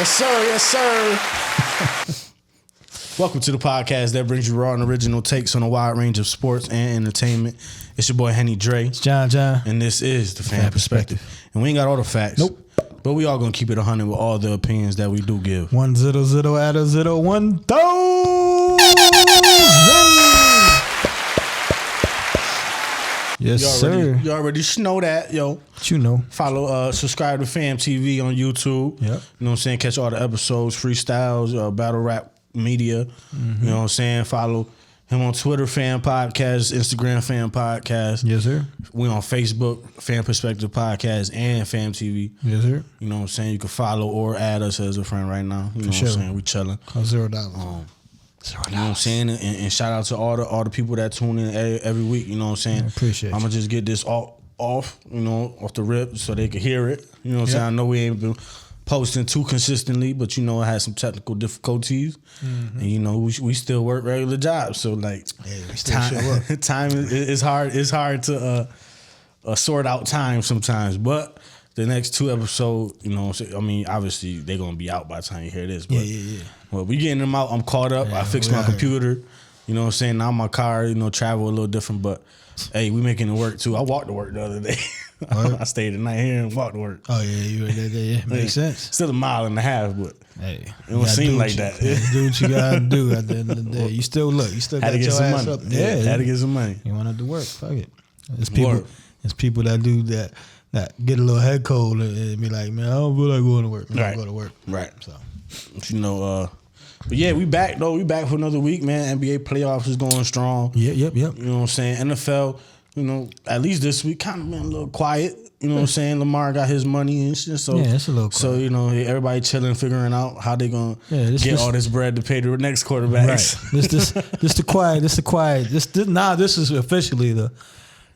Yes, sir. Yes, sir. Welcome to the podcast that brings you raw and original takes on a wide range of sports and entertainment. It's your boy, Henny Dre. It's John. And this is the Pham Perspective. And we ain't got all the facts. Nope. But we all going to keep it 100 with all the opinions that we do give. 100 at a 0 1,000. Yes, sir. You already know that, yo. What you know? Follow, subscribe to Pham TV on YouTube. Yep. You know what I'm saying? Catch all the episodes, freestyles, battle rap media. Mm-hmm. You know what I'm saying? Follow him on Twitter, Pham Podcast, Instagram, Pham Podcast. Yes, sir. We on Facebook, Pham Perspective Podcast, and Pham TV. Yes, sir. You know what I'm saying? You can follow or add us as a friend right now. You know what I'm saying? We chilling. $0. You know what I'm saying? And shout out to all the people that tune in every week. You know what I'm saying? I appreciate it. I'm going to just get this off, you know, off the rip so they can hear it. You know what I'm saying? I know we ain't been posting too consistently, but you know, I had some technical difficulties. Mm-hmm. And you know, we still work regular jobs. So like, time is hard. It's hard to sort out time sometimes. But the next two episodes, you know, I mean, obviously they're gonna be out by the time you hear this. But yeah. Well, we getting them out. I'm caught up. I fixed my computer. You know what I'm saying? Now my car, you know, travel a little different, but hey, we making it work too. I walked to work the other day. I stayed the night here and walked to work. Oh yeah, you were there. Yeah, makes sense. Still a mile and a half, but hey, it don't seem like that. Do what you gotta do at the end of the day. You still had got your some ass money. up. Yeah, had to get some money. You want to do work? Fuck it. It's people that do that get a little head cold and be like, man, I don't feel like going to work. I go to work. Right. So, you know, but yeah, we back though. We back for another week, man. NBA playoffs is going strong. Yep. You know what I'm saying? NFL, you know, at least this week kind of been a little quiet. You know what I'm saying? Lamar got his money and shit. So yeah, it's a little quiet. So, you know, everybody chilling, figuring out how they gonna get all this bread to pay the next quarterbacks. Right. This the quiet. This is officially the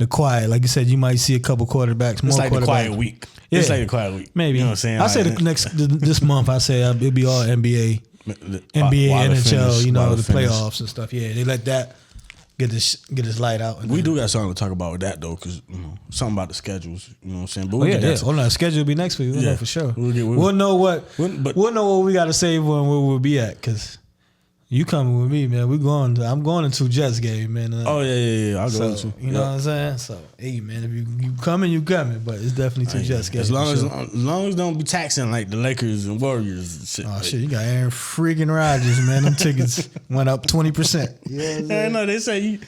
quiet. Like you said, you might see a couple quarterbacks. It's like the quiet week. Yeah. It's like the quiet week. Maybe. You know what I'm saying? I say this month, I say it'll be all NBA, NHL, you know, the playoffs and stuff. Yeah, they let that get this light out. We do got something to talk about with that though, because you know something about the schedules. You know what I'm saying? But the schedule will be next week. We'll know for sure. We'll know what we got to say when we'll be at, because you coming with me, man. I'm going to 2 Jets game, man. Oh yeah. I'll go to. You know what I'm saying? So hey, man, if you coming, you coming. But it's definitely 2 Jets game. As long as don't be taxing like the Lakers and Warriors and shit. Oh shit, you got Aaron freaking Rodgers, man. Them tickets went up 20%. Yeah, no, they say you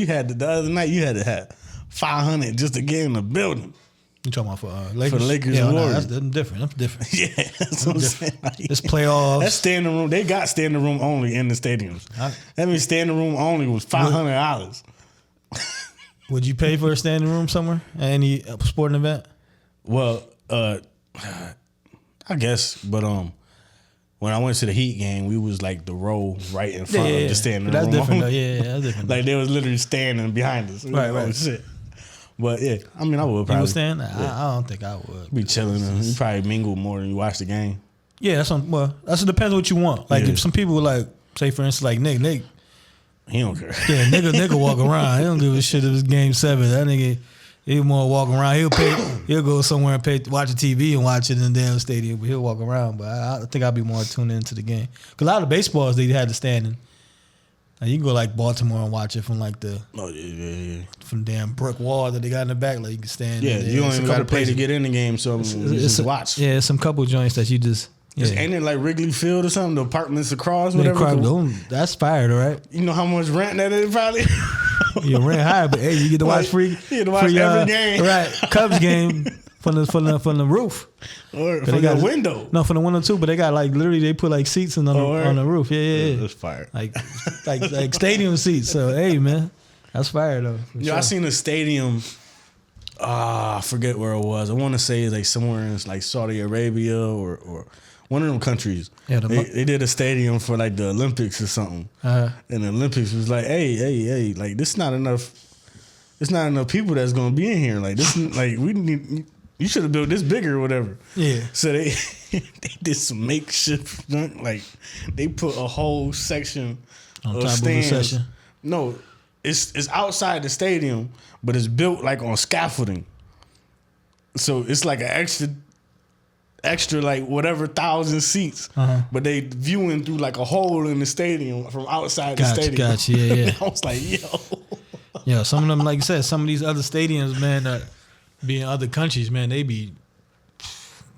had the other night you had to have 500 just to get in the building. You talking about for Lakers? For the Lakers and Warriors. That's different. That's different. Yeah, that's what I'm saying. Like, it's playoffs. That's standing room. They got standing room only in the stadiums. That means standing room only was $500. Would you pay for a standing room somewhere at any sporting event? Well, I guess, but when I went to the Heat game, we was like the row right in front of the standing room. That's different though. Yeah, that's different. Like they was literally standing behind us. Right. Shit. But yeah, I mean, I would probably. You would stand? I don't think I would. Be chilling. You probably mingle more than you watch the game. Yeah, that's it depends what you want. Like if some people like, say for instance, like Nick. He don't care. Yeah, nigga walk around. He don't give a shit if it's game 7. That nigga, he more walk around. He'll go somewhere and watch the TV and watch it in the damn stadium, but he'll walk around. But I think I'll be more tuned into the game. Because a lot of baseballs, they had the standing. Like you can go like Baltimore and watch it from like from the damn brick wall that they got in the back. Like you can stand. Yeah, you don't even got to pay to get in the game, so it's watch. Yeah, some couple joints that you just. Yeah. Ain't it like Wrigley Field or something? The apartments across, whatever. That's fired, all right. You know how much rent that is, probably. You rent high, but hey, you get to watch free. You get to watch every game, right? Cubs game from the roof or from the window. No, from the window too. But they got like literally they put like seats on the roof. Yeah. That's fire. Like stadium seats. So hey, man, that's fire though. I seen a stadium. I forget where it was. I want to say it's like somewhere in like Saudi Arabia or one of them countries. Yeah, they did a stadium for like the Olympics or something. And the Olympics was like, hey, like this not enough. It's not enough people that's gonna be in here. Like this, like we need. You should have built this bigger or whatever. Yeah. So they did some makeshift junk. Like they put a whole section on of top stands. of the session. No, it's outside the stadium, but it's built like on scaffolding. So it's like an extra like whatever 1,000 seats, but they viewing through like a hole in the stadium from outside the stadium. Gotcha, yeah. I was like, yo. Yeah, some of them, like you said, some of these other stadiums, man, that be in other countries, man, they be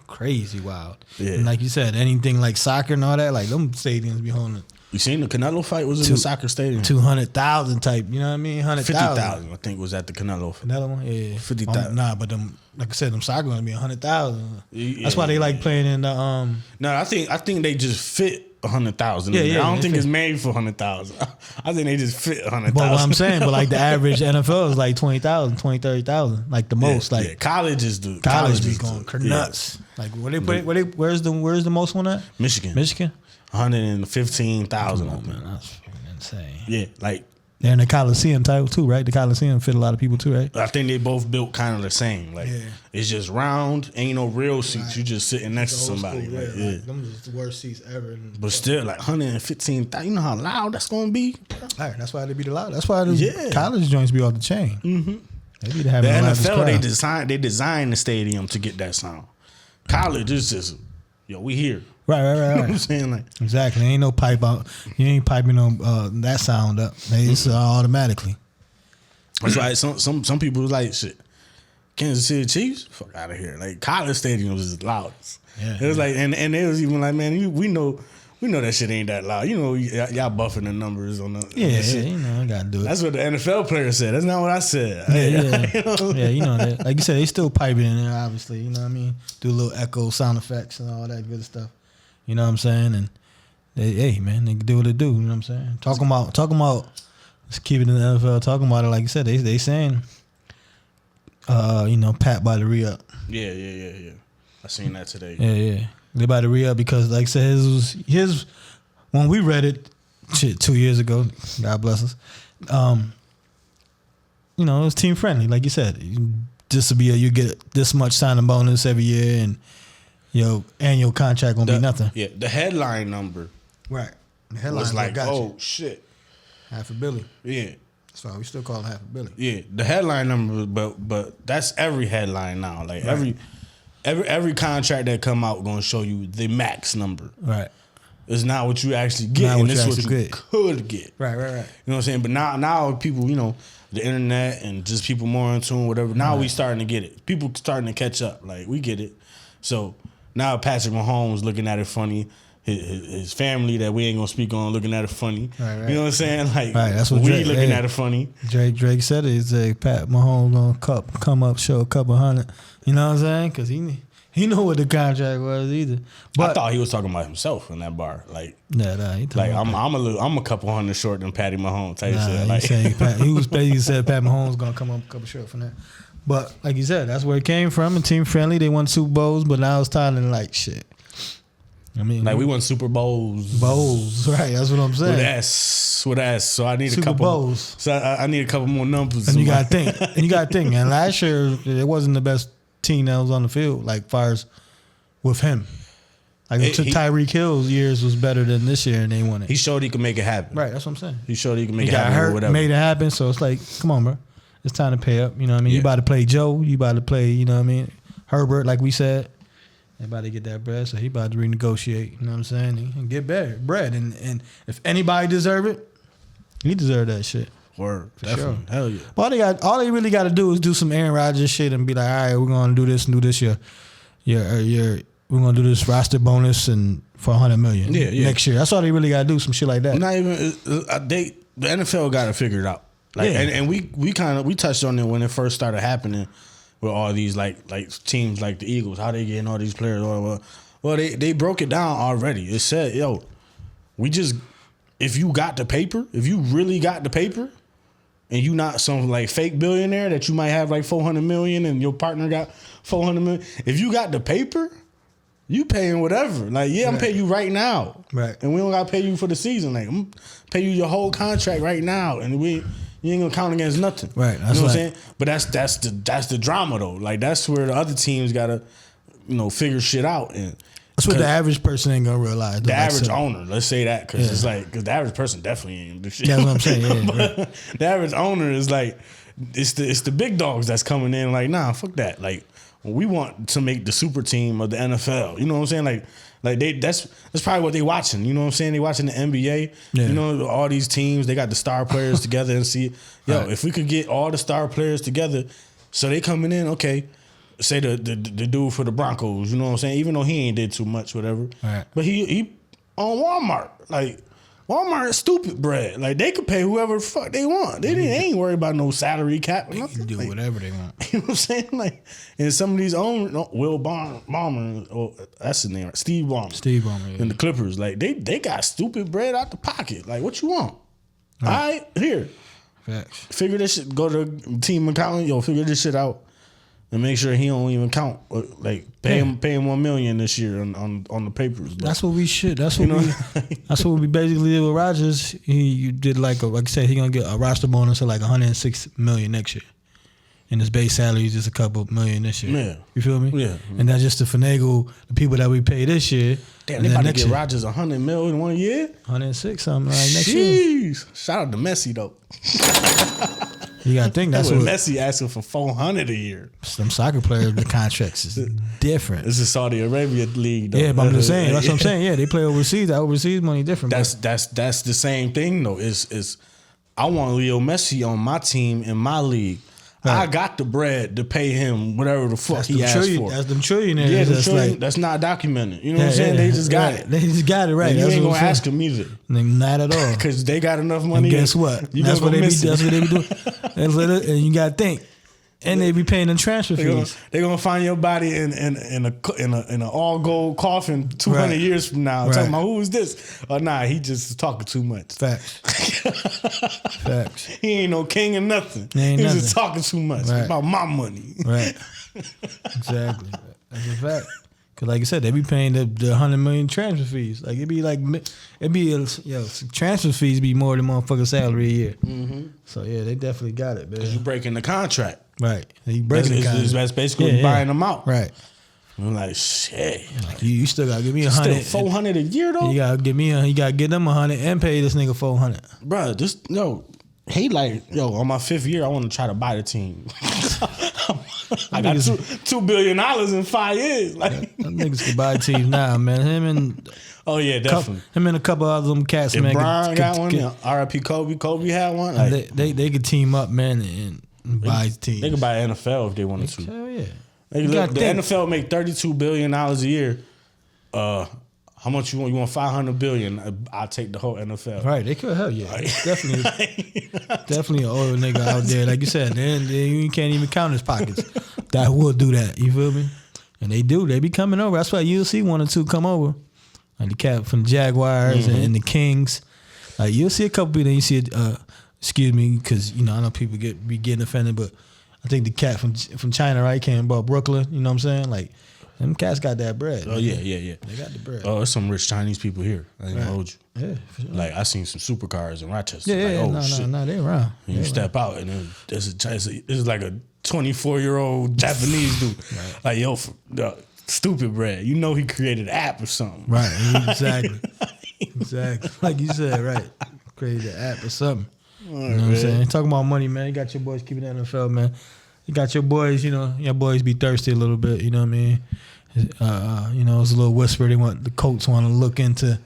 crazy wild. Yeah. And like you said, anything like soccer and all that, like them stadiums be holding. You seen the Canelo fight was in the soccer stadium? 200,000 type, you know what I mean? 100,000. 50,000, I think, was at the Canelo. Canelo one? Yeah. 50,000. Nah, but them, like I said, them soccer gonna be 100,000. That's why they like playing in the No, I think they just fit 100,000. Yeah, I don't think it's made for 100,000. I think they just fit 100,000. But what I'm saying, but like the average NFL is like 20,000, 30,000, like the most. Like college is the college be going nuts. Like where they put it, where's the most one at? Michigan. 115,000. Man, that's insane. Yeah, like they're in the Coliseum type too, right? The Coliseum fit a lot of people too, right? I think they both built kind of the same. Like it's just round, ain't no real seats. Right. You just sitting next to somebody. School, like, them is the worst seats ever. But still, like 115,000. You know how loud that's gonna be. All right, that's why they be the loud. That's why the college joints be off the chain. Mm-hmm. They be having the NFL. They designed the stadium to get that sound. College is just we here. Right. You know what I'm saying? Like, exactly. There ain't no pipe out. You ain't piping that sound up. It's automatically. That's why some people was like, shit, Kansas City Chiefs? Fuck out of here. Like, college stadiums is loud. Yeah, it was like, and they was even like, man, we know that shit ain't that loud. You know, y'all buffing the numbers on the shit. You know, I gotta do it. That's what the NFL player said. That's not what I said. Yeah, you know that. Like you said, they still piping in there, obviously. You know what I mean? Do a little echo sound effects and all that good stuff. You know what I'm saying? And they can do what they do. You know what I'm saying? Talking about. Let's keep it in the NFL. Talking about it, like you said, they saying, Pat by the re-up. Yeah. I seen that today. Yeah. They about to re-up because, like I said, his when we read it, 2 years ago. God bless us. It was team friendly, like you said. Just to be you get this much signing bonus every year, and your annual contract won't be nothing. Yeah, the headline number. Right. The headline was like, oh shit, $500 million. Yeah. That's why we still call it $500 million. Yeah, the headline number, but that's every headline now. Like every contract that come out gonna show you the max number. Right. It's not what you actually get, and it's what you could get. Right. You know what I'm saying? But now people, the internet and just people more in tune, whatever. Now we starting to get it. People starting to catch up. Like, we get it. So now Patrick Mahomes looking at it funny. His family that we ain't gonna speak on looking at it funny. Right. You know what I'm saying? Like, that's what we looking at it funny. Drake said it. He's like, Pat Mahomes gonna come up, show a couple hundred. You know what I'm saying? Because he knew what the contract was either. But I thought he was talking about himself in that bar. Like, he like I'm a couple hundred short than Patty Mahomes type shit. Like, he was basically said Pat Mahomes gonna come up a couple short from that. But like you said, that's where it came from. And team friendly, they won Super Bowls, but now it's time to like shit. I mean, like we won Super Bowls, right? That's what I'm saying. With S. So I need Super a couple Bowls. So I need a couple more numbers. And you got to think. And last year it wasn't the best team that was on the field. Like far as with him, like Tyreek Hill's years was better than this year, and they won it. He showed he could make it happen. Right. That's what I'm saying. He showed he could make it happen. Hurt, or whatever. Made it happen. So it's like, come on, bro. It's time to pay up. You know what I mean? You about to play Joe. You about to play. You know what I mean? Herbert, like we said. Everybody get that bread, so he about to renegotiate. You know what I'm saying? And get bread. And if anybody deserve it, he deserve that shit. Word. For definitely. sure. Hell yeah. All they really got to do is do some Aaron Rodgers shit and be like, all right, we're gonna do this and do this. We're gonna do this roster bonus and for $100 million next year. That's all they really got to do. Some shit like that. Not even the NFL got to figure it out. Like, and we touched on it when it first started happening. With all these like teams like the Eagles, how they getting all these players? Well, they broke it down already. It said, if you got the paper, if you really got the paper, and you not some like fake billionaire that you might have like $400 million and your partner got $400 million. If you got the paper, you paying whatever. Like, I'm paying you right now, right? And we don't got to pay you for the season. Like, I'm pay you your whole contract right now, and you ain't gonna count against nothing. Right. That's you know what I'm saying? But that's the drama though. Like, that's where the other teams gotta, figure shit out. And that's what the average person ain't gonna realize. The average owner, let's say that, because it's like, because the average person definitely ain't do shit. That's what I'm saying. Yeah, right. The average owner is like, it's the big dogs that's coming in like, nah, fuck that. Like, we want to make the super team of the NFL. You know what I'm saying? Like that's probably what they watching. You know what I'm saying? They watching the NBA. Yeah. You know, all these teams, they got the star players together and see, if we could get all the star players together, so they coming in, okay, say the dude for the Broncos, you know what I'm saying? Even though he ain't did too much, whatever. Right. But he on Walmart. Like, Walmart is stupid bread. Like, they could pay whoever the fuck they want. They ain't worried about no salary cap or they nothing. Can do whatever they want. You know what I'm saying? Like, and some of these Will Ballmer, that's his name, right? Steve Ballmer. Yeah. And the Clippers, like, they got stupid bread out the pocket. Like, what you want? All right, here. Facts. Figure this shit, go to team accountant, figure this shit out. And make sure he don't even count. Like pay him $1 million this year on the papers. Bro. That's what we should. That's what that's what we basically did with Rodgers. You did like I said, he gonna get a roster bonus of like $106 million next year, and his base salary is just a couple million this year. Yeah, you feel me? Yeah, and that's just to finagle the people that we pay this year. Damn, they about to get Rodgers $100 million in 1 year. 106 something like next year. Shout out to Messi though. You gotta think that's what Messi asking for $400 a year. Some soccer players, the contracts is different. This is Saudi Arabia league, though. Yeah, but I'm just saying. That's what I'm saying. Yeah, they play overseas. That overseas money different. That's the same thing though. Is I want Leo Messi on my team in my league. Right. I got the bread to pay him whatever the fuck he asked for. That's them trillionaires. Yeah, that's not documented. You know what I'm saying? They just got it. They just got it right. And you ain't gonna ask them either. Not at all. Because they got enough money. And guess what? That's what they be doing. And you gotta think. And they be paying them transfer fees. They're gonna find your body in an all gold coffin 200 years from now. Talking about who is this? Oh nah, he just talking too much. Facts. Facts. He ain't no king or nothing. He's just talking too much about my money. Right. Exactly. That's a fact. Cause like I said, they be paying the $100 million transfer fees. Like transfer fees be more than motherfucking salary a year. Mm-hmm. So yeah, they definitely got it, man. Cause you breaking the contract. Right. You breaking the contract. That's basically buying them out. Right. I'm like, shit. Like you still gotta give me $100. Still $400 a year though. You gotta give me you gotta get them $100 and pay this nigga $400. Bro, he like, on my 5th year, I want to try to buy the team. I got $2 billion in 5 years. Like them niggas can buy teams now, man. Him and definitely. Him and a couple of them cats, if man. Brian got one. R.I.P. Kobe. Kobe had one. Like, they could team up, man, and buy teams. They could buy NFL if they wanted to. Hell yeah. The NFL make $32 billion a year. How much you want? You want $500 billion? I'll take the whole NFL. Right? They could. Hell yeah. Definitely an old nigga out there, like you said. Then you can't even count his pockets. That will do that. You feel me? And they do. They be coming over. That's why you'll see 1 or 2 come over. Like the cat from the Jaguars and the Kings. Like you'll see a couple people. Then you see, excuse me, because I know people be getting offended, but I think the cat from China, right, came about Brooklyn. You know what I'm saying? Like. Them cats got that bread. Oh, yeah. They got the bread. Oh, there's some rich Chinese people here. I ain't gonna hold you. Yeah, for sure. Like, I seen some supercars in Rochester. Yeah, like, shit. No, they around. And you step out, and it's like a 24-year-old Japanese dude. Right. Like, stupid bread. You know he created an app or something. Right, exactly. Exactly. Like you said, right. Created an app or something. You know what I'm saying? Talking about money, man. You got your boys keeping the NFL, man. You got your boys, your boys be thirsty a little bit, you know what I mean? It's a little whisper. The Colts want to look into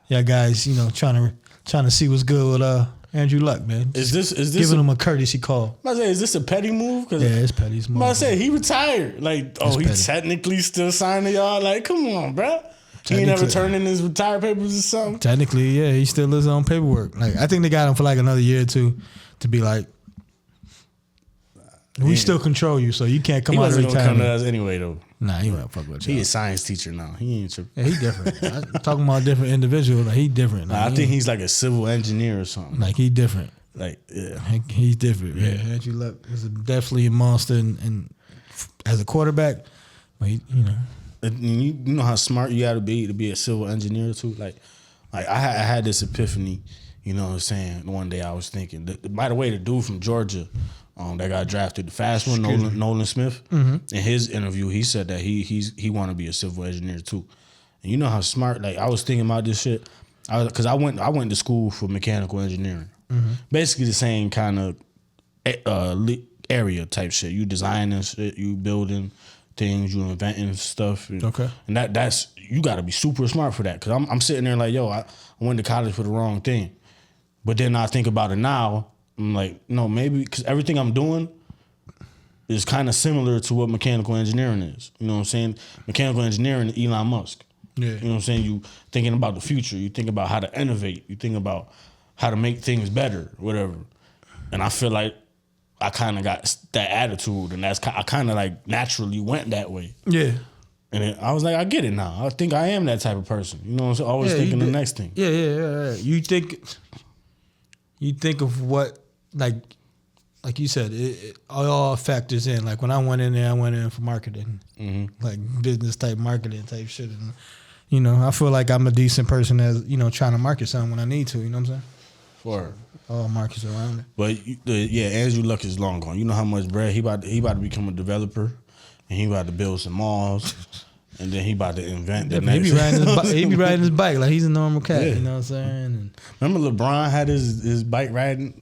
guys, trying to see what's good with Andrew Luck, man. Is this giving him a courtesy call? I say, is this a petty move? Yeah, it's petty. It's I say he retired. Like, he technically still signed to y'all. Like, come on, bro. He ain't never turned in his retired papers or something. Technically, yeah, he still lives on paperwork. Like, I think they got him for like another year or two to be like. We still control you, so you can't come out of retirement. He wasn't gonna come to us anyway, though. Nah, he won't fuck with you. He a science teacher now. He ain't tripping. Yeah, he different. I'm talking about a different individual. Like, he different. Like, I think he's like a civil engineer or something. Like, he different. Like, yeah. He's different. Yeah. Andrew Luck is definitely a monster, and as a quarterback, you know how smart you got to be a civil engineer too. Like I had this epiphany. You know what I'm saying? One day I was thinking. By the way, the dude from Georgia. That got drafted, the fast one, Nolan Smith. In his interview, he said that he want to be a civil engineer too. And you know how smart. Like I was thinking about this shit, because I went to school for mechanical engineering. Basically the same kind of area type shit. You designing shit, you building, things, you inventing stuff. And, Okay. And that's you got to be super smart for that. Because I'm sitting there like, yo, I went to college for the wrong thing. But then I think about it now. I'm like, no, maybe because everything I'm doing is kind of similar to what mechanical engineering is. You know what I'm saying? Mechanical engineering, Elon Musk. Yeah. You know what I'm saying? You thinking about the future. You think about how to innovate. You think about how to make things better, whatever. And I feel like I kind of got that attitude, and I kind of like naturally went that way. Yeah. And then I was like, I get it now. I think I am that type of person. You know what I'm saying? Always thinking the next thing. Yeah. You think of what, like you said, it all factors in. Like when I went in there, I went in for marketing, like business type marketing type shit. And, you know, I feel like I'm a decent person as, you know, trying to market something when I need to. You know what I'm saying? For all markets around it. But yeah, Andrew Luck is long gone. You know how much bread he about to become a developer, and he about to build some malls, and then he about to invent the next. He be riding his bike like he's a normal cat. Yeah. You know what I'm saying? And remember LeBron had his bike riding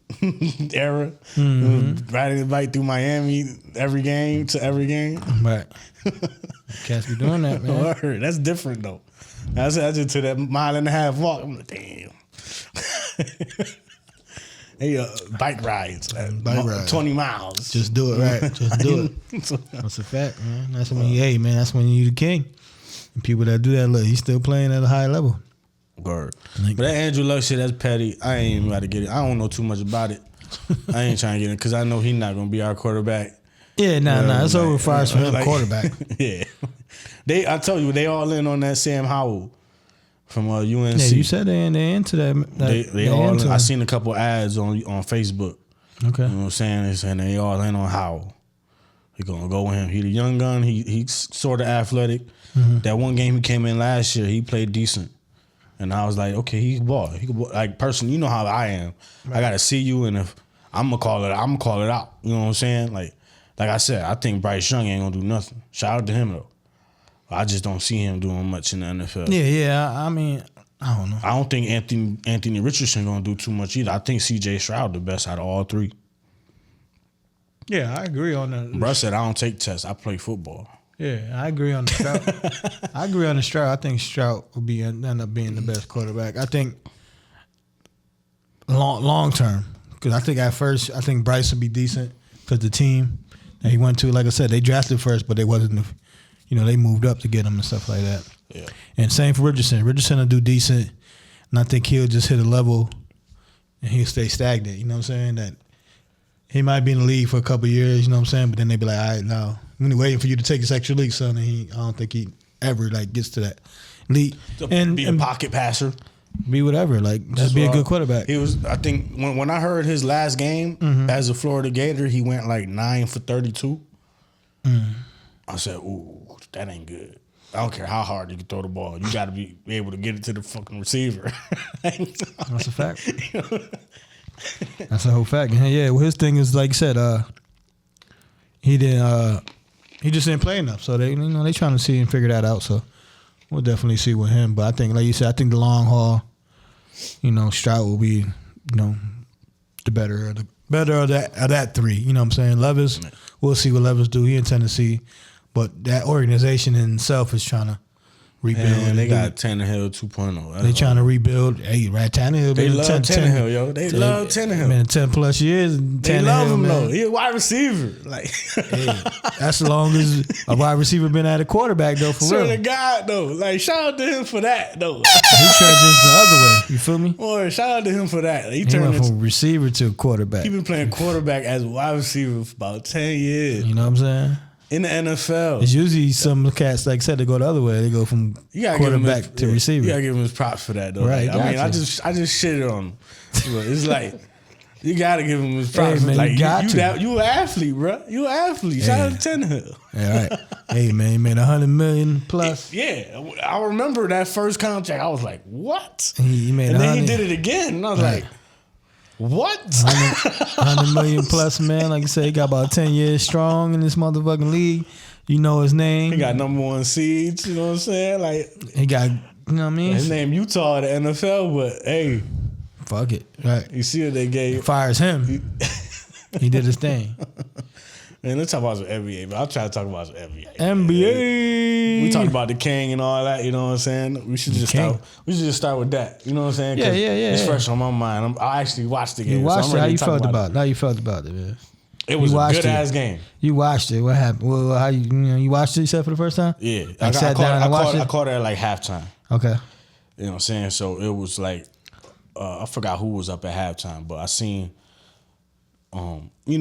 era, riding his bike through Miami every game to every game. Right. Cats be doing that, man. Word. That's different though. I just to that 1.5 mile walk. I'm like, damn. Hey, bike rides, 20 miles. Just do it, right? Just do it. That's a fact, man. That's when that's when you the king. And people that do that, look, he's still playing at a high level. Word. But that Andrew Luck shit, that's petty. I ain't even about to get it. I don't know too much about it. I ain't trying to get it because I know he's not gonna be our quarterback. Yeah, nah. It's over for him, quarterback. Yeah. I told you, they all in on that Sam Howell from UNC. Yeah, you said they into that. They all in. I seen a couple ads on Facebook. Okay. You know what I'm saying? They saying they all in on Howell. He gonna go with him. He the young gun. He's sort of athletic. That one game he came in last year, he played decent. And I was like, okay, he can ball. He can ball. Like, person, you know how I am. Right. I gotta see you, and if I'm gonna call it out. You know what I'm saying? Like I said, I think Bryce Young ain't gonna do nothing. Shout out to him though. I just don't see him doing much in the NFL. Yeah. I mean, I don't know. I don't think Anthony Richardson gonna do too much either. I think C.J. Stroud the best out of all three. Yeah, I agree on that. Bro said, I don't take tests. I play football. Yeah, I agree on the Stroud. I think Stroud will end up being the best quarterback. I think long term, because I think at first, I think Bryce would be decent because the team that he went to, like I said, they drafted first, but they wasn't, they moved up to get him and stuff like that. Yeah. And same for Richardson. Richardson will do decent, and I think he'll just hit a level and he'll stay stagnant. You know what I'm saying? That he might be in the league for a couple of years, you know what I'm saying? But then they be like, all right, now I'm waiting for you to take this extra league, son. And I don't think he ever gets to that league. And be a pocket passer. Be whatever, just be a good quarterback. He was, I think, when I heard his last game as a Florida Gator, he went 9 for 32. I said, ooh, that ain't good. I don't care how hard you can throw the ball. You got to be able to get it to the fucking receiver. That's a fact. That's a whole fact. Yeah, well, his thing is, like you said, he just didn't play enough. So they trying to see and figure that out. So we'll definitely see with him. But I think, like you said, the long haul, Stroud will be, the better of that three. You know what I'm saying? Levis, we'll see what Levis do. He in Tennessee, but that organization in itself is trying to rebuild. And they got Tannehill 2.0. They trying to rebuild. Hey, right, Tannehill. They love Tannehill, yo. They love Tannehill. Been 10+ years. They love him, though. He a wide receiver. Hey, that's the longest a wide receiver been at a quarterback, though, for real. Swear to God, though. Shout out to him for that, though. He transitioned the other way. You feel me? Boy, shout out to him for that. He went from receiver to quarterback. He been playing quarterback as a wide receiver for about 10 years. You know what I'm saying? In the NFL. It's usually some cats, like I said, they go the other way. They go from quarterback to receiver. You gotta give him his props for that, though. Right. I just shitted on him. It's like, you gotta give him his props. Hey, man, you an athlete, bro. You an athlete. Shout out to Tannehill. All right. Hey, man, he made $100 million plus. Yeah. I remember that first contract. I was like, what? He made and then he did it again. And I was like, what? 100 million plus, man. Like you said, he got about 10 years strong in this motherfucking league. You know his name. He got number 1 seeds, you know what I'm saying? He got, you know what I mean? His name Utah, the NFL, but hey. Fuck it. Right. You see what they gave. Fires him. He did his thing. Man, let's talk about some NBA. But I'll try to talk about some NBA. NBA. We talked about the King and all that. You know what I'm saying? We should just start with that. You know what I'm saying? Yeah. It's fresh on my mind. I actually watched the game. You watched it. How you felt about it? How you felt about it, man? It was a good ass game. You watched it. What happened? Well, how you watched it? You said for the first time? Yeah, I sat down and watched it. I caught it at like halftime. Okay. You know what I'm saying? So it was like I forgot who was up at halftime, but I seen.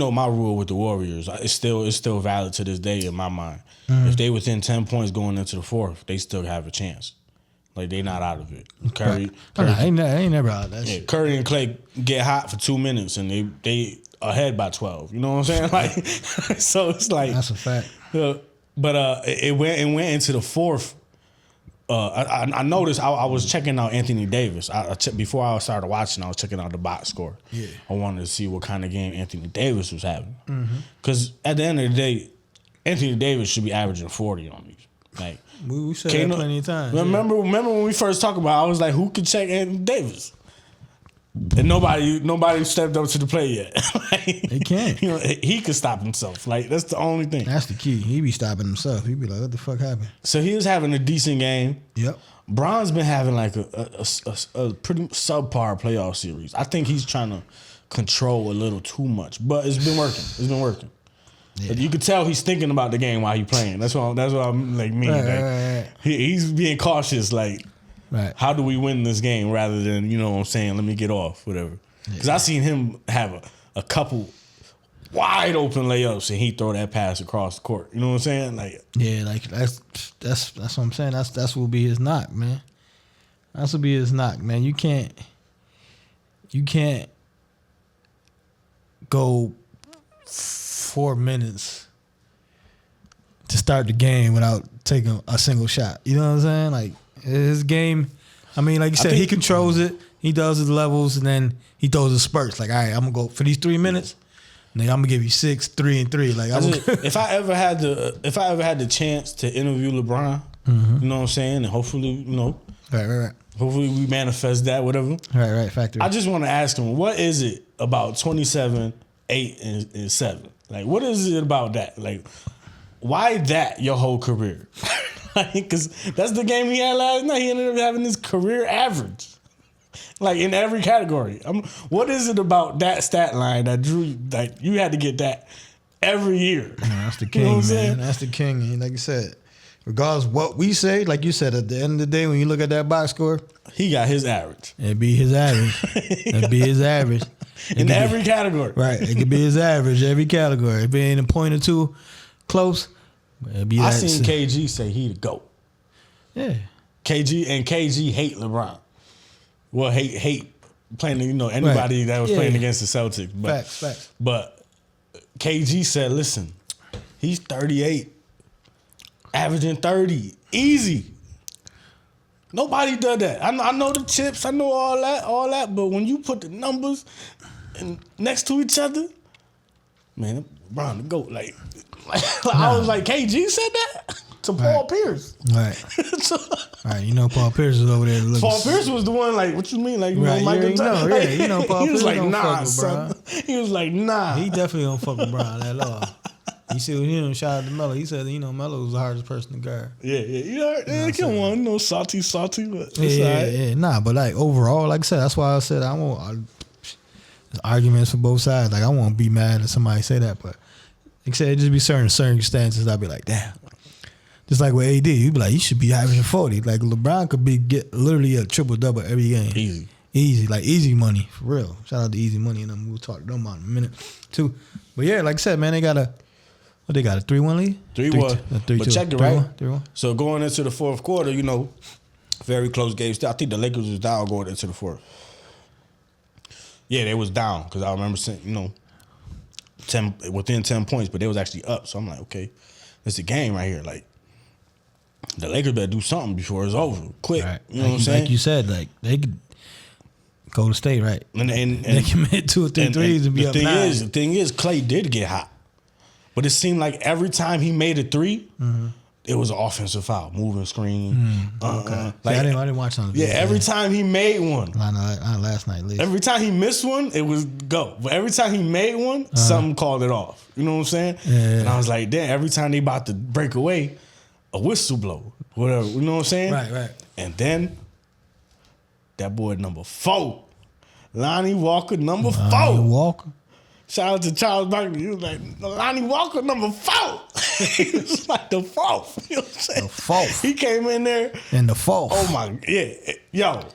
My rule with the Warriors, it's still valid to this day in my mind. Mm-hmm. If they within 10 points going into the fourth, they still have a chance. Like they not out of it. Curry ain't never out of that shit. Curry and Clay get hot for 2 minutes and they ahead by 12. You know what I'm saying? Like, so it's like that's a fact. But it went into the fourth. I noticed I was checking out Anthony Davis. Before I started watching, I was checking out the box score. Yeah, I wanted to see what kind of game Anthony Davis was having. Because at the end of the day, Anthony Davis should be averaging 40 on these. Like we said that plenty of times. Remember when we first talked about it, I was like, who could check Anthony Davis? And nobody stepped up to the plate yet. Like, they can't. He could stop himself. Like that's the only thing. That's the key. He be stopping himself. He be like, "What the fuck happened?" So he was having a decent game. Yep. Bron's been having like a pretty subpar playoff series. I think he's trying to control a little too much, but it's been working. Yeah. You could tell he's thinking about the game while he's playing. That's what I'm like me. Right. He's being cautious. Like. Right. How do we win this game rather than, you know what I'm saying, let me get off, whatever. Because I seen him have a couple wide open layups and he throw that pass across the court. You know what I'm saying? Like that's what I'm saying. That's what will be his knock, man. That's what will be his knock, man. You can't go 4 minutes to start the game without taking a single shot. You know what I'm saying? Like his game, I mean, like you said, he controls it. He does his levels, and then he throws his spurts. Like, all right, I'm gonna go for these 3 minutes. Nigga, I'm gonna give you 6, 3, and 3. Like, if I ever had the chance to interview LeBron, you know what I'm saying, and hopefully, right. Hopefully, we manifest that, whatever. Right. Factory. I just want to ask him, what is it about 27, 8, and 7? Like, what is it about that? Like, why that your whole career? Because that's the game he had last night. He ended up having his career average, like in every category. What is it about that stat line that drew? Like you had to get that every year. That's the king, you know man. Saying? That's the king. And like you said, regardless of what we say, like you said, at the end of the day, when you look at that box score, he got his average. It'd be his average. It'd be his average in every category. Right. It could be his average every category. If it ain't a point or two close. I seen KG say he the GOAT. Yeah. KG hate LeBron. Well, hate playing, anybody that was playing against the Celtics. But, Facts. But KG said, listen, he's 38, averaging 30, easy. Nobody did that. I know the chips, I know all that, but when you put the numbers next to each other, man, LeBron the GOAT, like I was like, KG said that to Paul Pierce. Right. Right. Paul Pierce was over there. Paul Pierce was the one, like, what you mean? Like, Michael Jordan? Paul Pierce was like, don't nah, fuck son. He was like, nah. He definitely don't fuck with Brown at all. He said, shout out to Melo. He said, Melo was the hardest person to guard. Yeah. Come on, salty, but yeah. Nah, but like overall, like I said, that's why I said there's arguments for both sides. Like I won't be mad if somebody say that, but like I said, it just be certain circumstances. I'd be like, damn. Just like with AD, you'd be like, you should be averaging 40. Like LeBron could get literally a triple double every game. Easy, like easy money for real. Shout out to Easy Money, and we'll talk to them about in a minute too. But yeah, like I said, man, they got a 3-1 lead. 3-1. But check it right. 3-1. So going into the fourth quarter, very close game. I think the Lakers was down going into the fourth. Yeah, they was down because I remember saying, 10 points, but they was actually up. So I'm like, okay, it's a game right here. Like the Lakers better do something before it's over, quick. Right. You know what I'm saying? Like you said, like they could go to state, right? And they can hit 2 or 3 threes and be up 9. The thing is, Clay did get hot, but it seemed like every time he made a 3, it was an offensive foul, moving screen. Okay. Like, I didn't watch on the video. Yeah, every time he made one. Last night, at least. Every time he missed one, it was go. But every time he made one, something called it off. You know what I'm saying? Yeah. And I was like, damn, every time they about to break away, a whistle blow. Whatever. You know what I'm saying? Right. And then that boy number 4. Lonnie Walker, number 4. Lonnie Walker. Shout out to Charles Barkley. He was like, Lonnie Walker, number 4. He was like the 4th. You know what I'm saying? The 4th. He came in there. And the 4th. Oh, my. Yeah. Yo.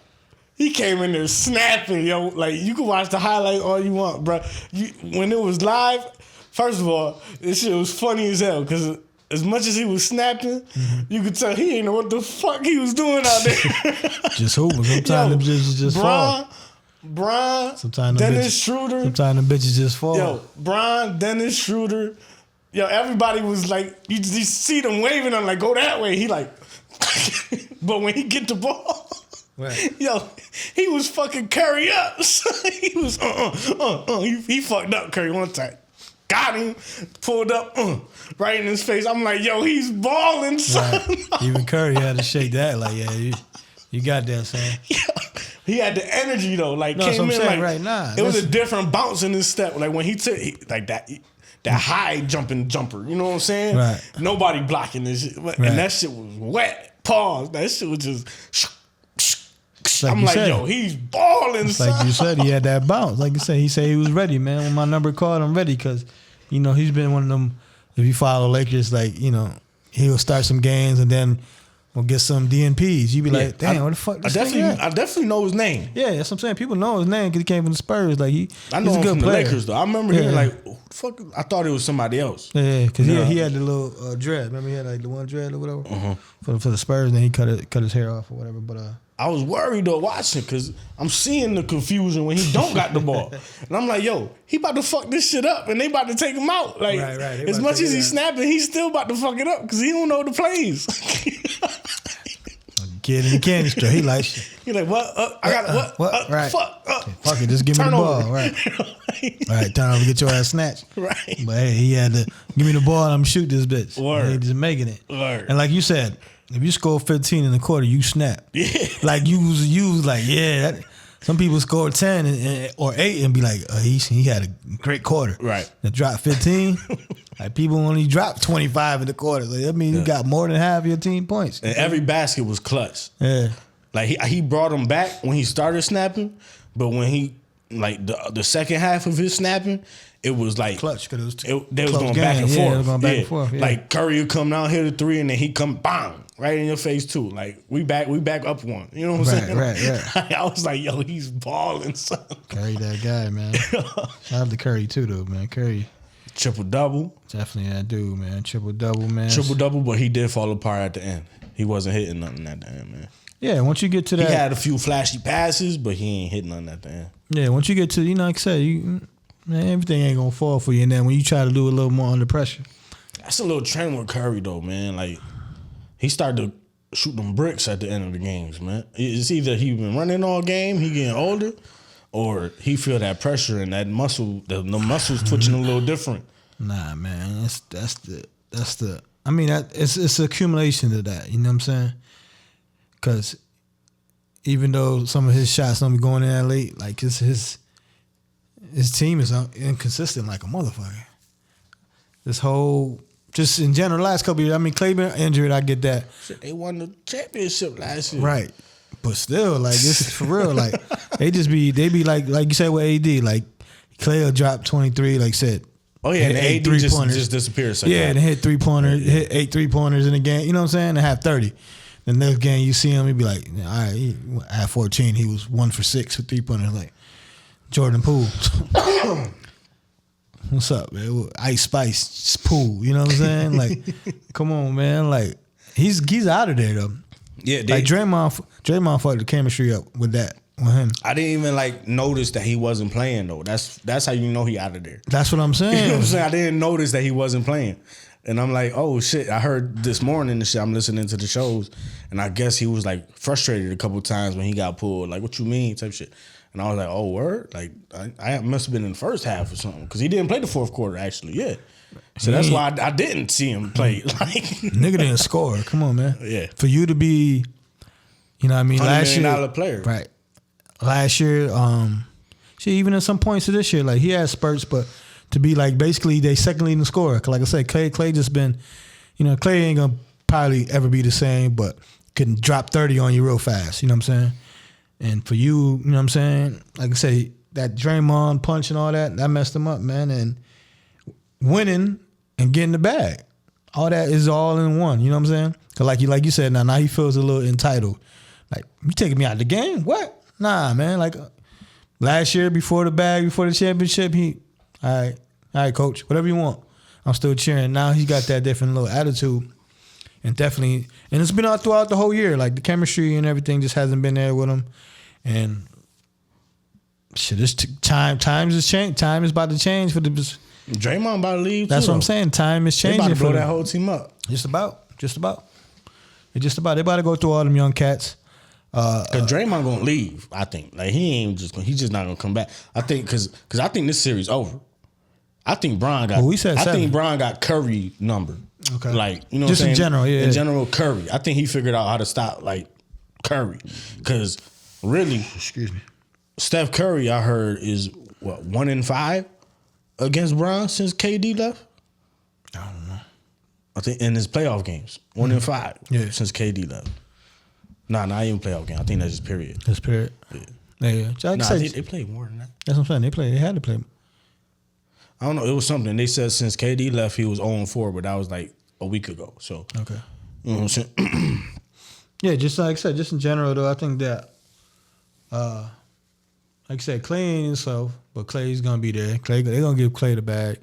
He came in there snapping, yo. Like, you can watch the highlight all you want, bro. When it was live, first of all, this shit was funny as hell because as much as he was snapping, you could tell he ain't know what the fuck he was doing out there. Just hooping. Sometimes them bitches just fall. Brian, sometimes Dennis Schroeder. Sometimes them bitches just fall. Yo, Brian, Dennis Schroeder. Yo, everybody was like, you see them waving. I'm like, go that way. He like, but when he get the ball, right. Yo, he was fucking Curry up. He was He fucked up Curry one time. Got him, pulled up, right in his face. I'm like, yo, he's balling, son. Right. Even Curry had to shake that. Like, yeah, you got that, son. Yo, he had the energy though. Like, no, came in like right now. It was a different bounce in his step. Like when he took like that high jumping jumper. You know what I'm saying? Right. Nobody blocking this shit. And that shit was wet. Pause. That shit was just. Like I'm like, yo, he's balling, son. Like you said, he had that bounce. Like you said, he said he was ready, man. When my number called, I'm ready because, you know, he's been one of them. If you follow Lakers, like, you know, he'll start some games and then we'll get some DNPs. You be like, damn, what the fuck? I definitely know his name. Yeah, that's what I'm saying. People know his name because he came from the Spurs. Like I know he's him a good from player. The Lakers though. I remember hearing like, oh, fuck. I thought it was somebody else. Yeah, because he had the little dread. Remember he had like the one dread or whatever for the Spurs. And then he cut his hair off or whatever. But I was worried though watching because I'm seeing the confusion when he don't got the ball. And I'm like, yo, he about to fuck this shit up and they about to take him out. Like, right. As much as he's snapping, he's still about to fuck it up because he don't know the plays. Kid in the candy store, he like shit. He like, what? I got what? Right. Fuck. Fuck it, just give me the ball. Right. Right, turn over, get your ass snatched. Right. But hey, he had to give me the ball and I'm shoot this bitch. Word. He just making it. Word. And like you said, if you score 15 in the quarter, you snap. Yeah. Like you was like, yeah. Some people score 10 or 8 and be like, he had a great quarter. Right. That dropped 15. Like people only dropped 25 in the quarter. Like, that means you got more than half your team points. And every basket was clutch. Yeah. Like he brought him back when he started snapping, but when he like the second half of his snapping, it was like clutch because they was going back and forth. Yeah, they was going back and forth. Yeah. Like Curry would come down, hit a 3, and then he come bang right in your face too. Like we back up one. You know what I'm saying? Right. I was like, yo, he's balling, son. Curry, that guy, man. Shout out to Curry too, though, man. Curry. Triple double. Definitely that dude, man. Triple double, man. Triple double, but he did fall apart at the end. He wasn't hitting nothing at the end, man. Yeah, once you get to that, he had a few flashy passes, but he ain't hitting nothing at the end. Yeah, once you get to, like I said, man, everything ain't gonna fall for you. And then when you try to do a little more under pressure, that's a little trend with Curry though, man. Like he started to shoot them bricks at the end of the games, man. It's either he been running all game, he getting older, or he feel that pressure and that muscle, the muscles twitching a little different. Nah, man, that's the. I mean, it's accumulation of that. You know what I'm saying? Because even though some of his shots don't be going in that late, like his team is inconsistent like a motherfucker. This whole, just in general, last couple of years, I mean, Clay been injured, I get that. Shit, they won the championship last year. Right. But still, like, this is for real. Like, they be like you said with AD, like, Clay will drop 23, like I said. Oh, yeah, and AD just disappears. Yeah, and hit 3-pointers, hit 8 3-pointers in the game, you know what I'm saying? And have 30. The next game you see him, he'd be like, all right, at 14, he was 1 for 6 with 3-pointers, like Jordan Poole. What's up, man? Ice Spice Poole, you know what I'm saying? Like, come on, man. Like, he's out of there, though. Yeah, like Draymond fucked the chemistry up with that. With him. I didn't even like notice that he wasn't playing though. That's how you know he out of there. That's what I'm saying. You know what I'm saying? I didn't notice that he wasn't playing. And I'm like, oh shit, I heard this morning and shit, I'm listening to the shows, and I guess he was like frustrated a couple times when he got pulled. Like, what you mean? Type shit. And I was like, oh, word? Like, I must have been in the first half or something. Because he didn't play the fourth quarter, actually. Yeah. So that's why I didn't see him play. Nigga didn't score. Come on, man. Yeah. For you to be, you know what I mean, $100 million player. Right. Last year, even at some points of this year, like he had spurts, but to be like basically they second leading scorer. Like I said, Clay just been, Clay ain't gonna probably ever be the same, but can drop 30 on you real fast. You know what I'm saying? And for you, you know what I'm saying? Like I say, that Draymond punch and all that messed him up, man. And winning and getting the bag, all that is all in one. You know what I'm saying? Cause like you said, now he feels a little entitled. Like, you taking me out of the game? What? Nah, man. Like last year, before the bag, before the championship, all right, coach, whatever you want. I'm still cheering. Now he got that different little attitude. And definitely, and it's been out throughout the whole year. Like the chemistry and everything just hasn't been there with him. And shit, this times is change. Time is about to change for the. Draymond about to leave. That's too, what I'm though. saying. Time is changing. They about to blow for that whole team up. Just about. They about to go through all them young cats. Cause Draymond gonna leave. I think like he's just not gonna come back. I think because I think this series over. I think Bron got. Well, we said 7. I think Bron got Curry number. Okay. Like, you know just what I'm saying? In general, yeah. In general, Curry. I think he figured out how to stop like Curry. Because really, excuse me, Steph Curry, I heard, is what 1-5 against Bron since KD left. I don't know. I think in his playoff games, 1-5 since KD left. Nah, not even playoff game. I think that's just period. That's period. Yeah. Like They played more than that. That's what I'm saying. They had to play. I don't know. It was something. They said since KD left, he was 0-4, but that was like a week ago. So, okay. You know what I'm saying? Yeah, just like I said, just in general, though, I think that, like I said, Clay ain't himself, but Clay's going to be there. They're going to give Clay the bag.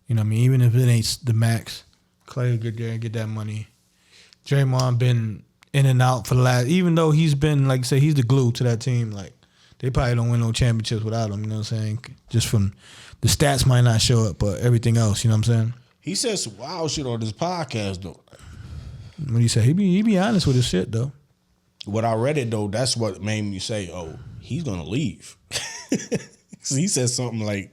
You know what I mean? Even if it ain't the max, Clay will get there and get that money. Draymond been in and out for the last, even though he's been, like I said, he's the glue to that team. Like, they probably don't win no championships without him, you know what I'm saying? Just from the stats might not show up, but everything else, you know what I'm saying? He says some wild shit on this podcast, though. What do you say? He be honest with his shit, though. What I read it, though, that's what made me say, oh, he's going to leave. So he said something like,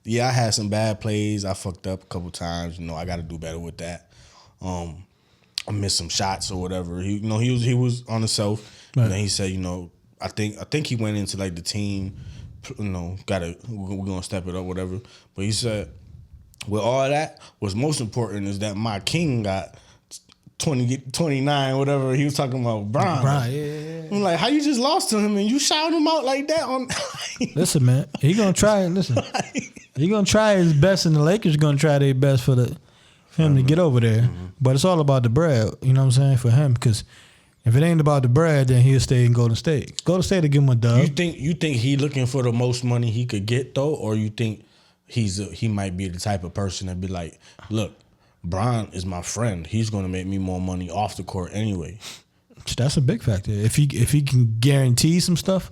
yeah, I had some bad plays. I fucked up a couple times. I got to do better with that. I missed some shots or whatever. He was on himself. Right. And then he said, I think he went into like the team, we're gonna step it up, whatever. But he said, with all that, what's most important is that my king got 29, whatever. He was talking about Bron. Yeah. I'm like, how you just lost to him and you shouted him out like that on? Listen, man, he gonna try. Listen, he gonna try his best, and the Lakers gonna try their best for him to get over there. Mm-hmm. But it's all about the bread. You know what I'm saying, for him, because if it ain't about the bread, then he'll stay in Golden State. Golden State will give him a dub. You think he looking for the most money he could get though, or you think he might be the type of person that be like, look, Bron is my friend. He's gonna make me more money off the court anyway. That's a big factor. If he can guarantee some stuff,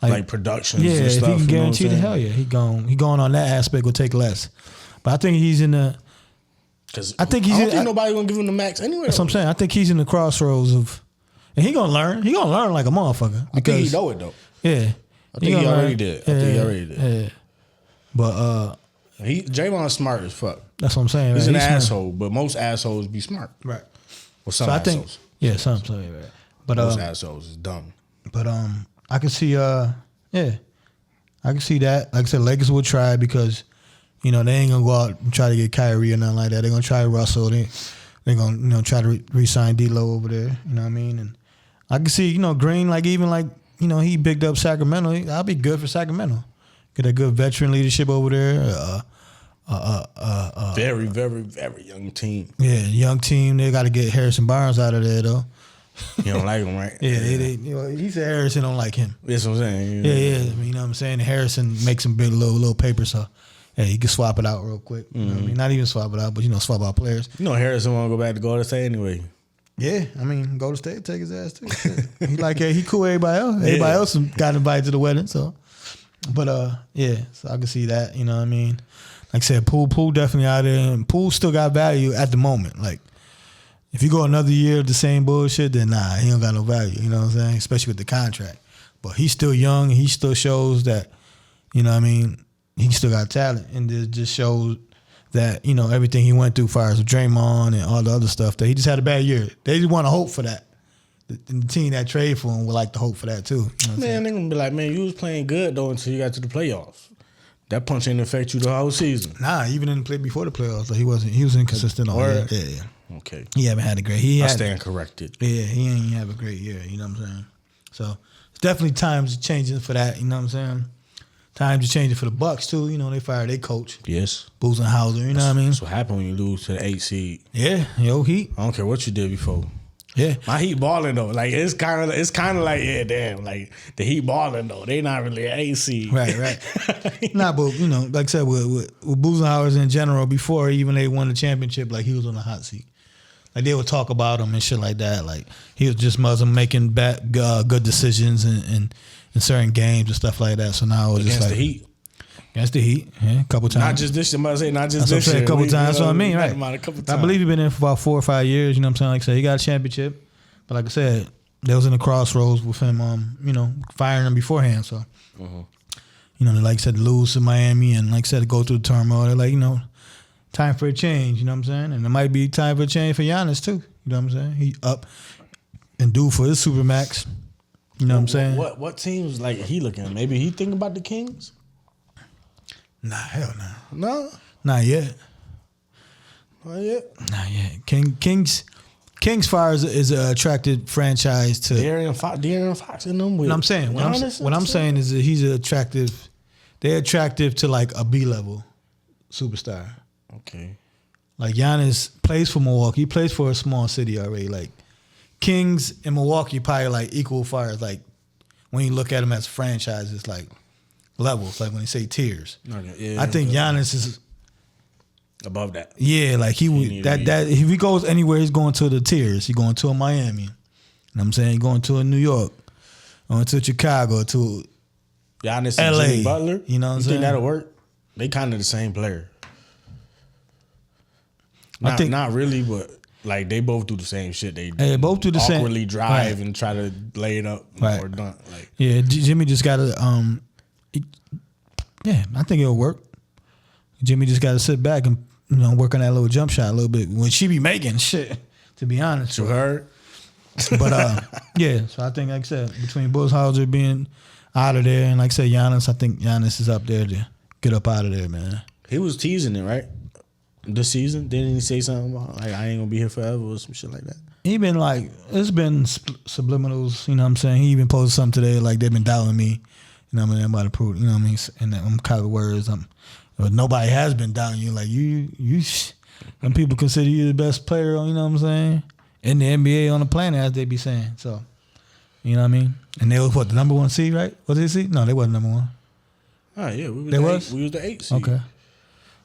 like productions, and stuff. If he can guarantee the hell yeah, he going on that aspect will take less. But I think he's in the. I don't think nobody gonna give him the max anyway. That's what I'm saying. I think he's in the crossroads of. And he gonna learn. He gonna learn like a motherfucker. I think he know it though. Yeah. I think he already did. Yeah. But Draymond's smart as fuck. That's what I'm saying. He's an asshole, but most assholes be smart. Right. Well, some assholes. Some right. But most assholes is dumb. But I can see I can see that. Like I said, Lakers will try because, they ain't gonna go out and try to get Kyrie or nothing like that. They're gonna try Russell. They're gonna try to re-sign D-Lo over there. You know what I mean? And I can see, Green, he bigged up Sacramento. I'll be good for Sacramento. Get a good veteran leadership over there. Very, very, very young team. Yeah, young team. They got to get Harrison Barnes out of there, though. You don't like him, right? Yeah, he said Harrison don't like him. That's what I'm saying. Yeah. I mean, you know what I'm saying? Harrison makes some big little paper, so hey, he can swap it out real quick. You know what I mean? Not even swap it out, but swap out players. Harrison want to go back to Golden State anyway. Yeah, I mean, Golden State take his ass too. He cool with everybody else. Everybody else got invited to the wedding, so. But so I can see that. You know what I mean? Like I said, Poole definitely out there, and Poole still got value at the moment. Like, if you go another year of the same bullshit, then nah, he don't got no value. You know what I'm saying? Especially with the contract. But he's still young, and he still shows that, you know what I mean, he still got talent, and it just shows that, everything he went through as far as Draymond and all the other stuff, that he just had a bad year. They just want to hope for that. The team that trade for him would like to hope for that too. Man, they're going to be like, man, you was playing good though until you got to the playoffs. That punch didn't affect you the whole season. Nah, even in the play before the playoffs, like he was inconsistent all year. Yeah. Okay. He haven't had a great. I stand corrected. Yeah, he ain't have a great year. You know what I'm saying? So it's definitely times changing for that. You know what I'm saying? Times are changing for the Bucks too. They fired their coach. Yes. Buzenhauser. You know what I mean? That's what happened when you lose to the 8 seed. Yeah, Heat. I don't care what you did before. Yeah, my Heat balling though. Like it's kind of like damn. Like the Heat balling though. They not really an 8 seed. Right. Nah, but like I said, with Buzenhauser in general, before even they won the championship, like he was on the hot seat. Like they would talk about him and shit like that. Like he was just making good decisions in certain games and stuff like that. So now it was just like against the Heat, yeah, a couple times. Not just this year. I'm about to say not just this year. A couple times. So I mean, right? I believe he's been in for about 4 or 5 years. You know what I'm saying? Like I said, he got a championship, but like I said, they was in the crossroads with him. Firing him beforehand. So, they like I said, lose to Miami and like I said, to go through the turmoil. They're like, time for a change. You know what I'm saying? And it might be time for a change for Giannis too. You know what I'm saying? He up and due for his supermax. You know what I'm saying? What teams like he looking at? Maybe he thinking about the Kings? Nah, hell no. No? Not yet. Not yet? Not yet. Kings Fire is an attractive franchise to De'Aaron Fox in them with what I'm saying. What I'm saying is that he's attractive. They're attractive to like a B-level superstar. Okay. Like Giannis plays for Milwaukee. He plays for a small city already. Like Kings and Milwaukee probably like equal far as like when you look at them as franchises, like levels. Like when you say tiers. Okay, yeah, I think Giannis is above that. Yeah, like he would that if he goes anywhere, he's going to the tiers. He's going to a Miami. You know what I'm saying? He's going to a New York, going to Chicago, to Giannis LA. and Jimmy Butler. You know what I'm saying? Think that'll work? They kind of the same player. Not really, but like they both do the same shit. They both do the same. Awkwardly drive and try to lay it up or dunk. Like Jimmy just got to. I think it'll work. Jimmy just got to sit back and work on that little jump shot a little bit when she be making shit. To be honest, you heard. But so I think like I said, between Buzenhauser being out of there and like I said Giannis, I think Giannis is up there to get up out of there, man. He was teasing it, right? This season, didn't he say something about like I ain't gonna be here forever or some shit like that? He been like it's been subliminals, you know what I'm saying? He even posted something today like they've been doubting me, you know what I mean? I'm about to prove, you know what I mean? And them kind of words, nobody has been doubting you. Like you, and people consider you the best player, you know what I'm saying? In the NBA on the planet, as they be saying. So, you know what I mean? And they was the number 1 seed, right? Was they seed? No, they wasn't number 1. Oh yeah, we was the 8 seed. Okay.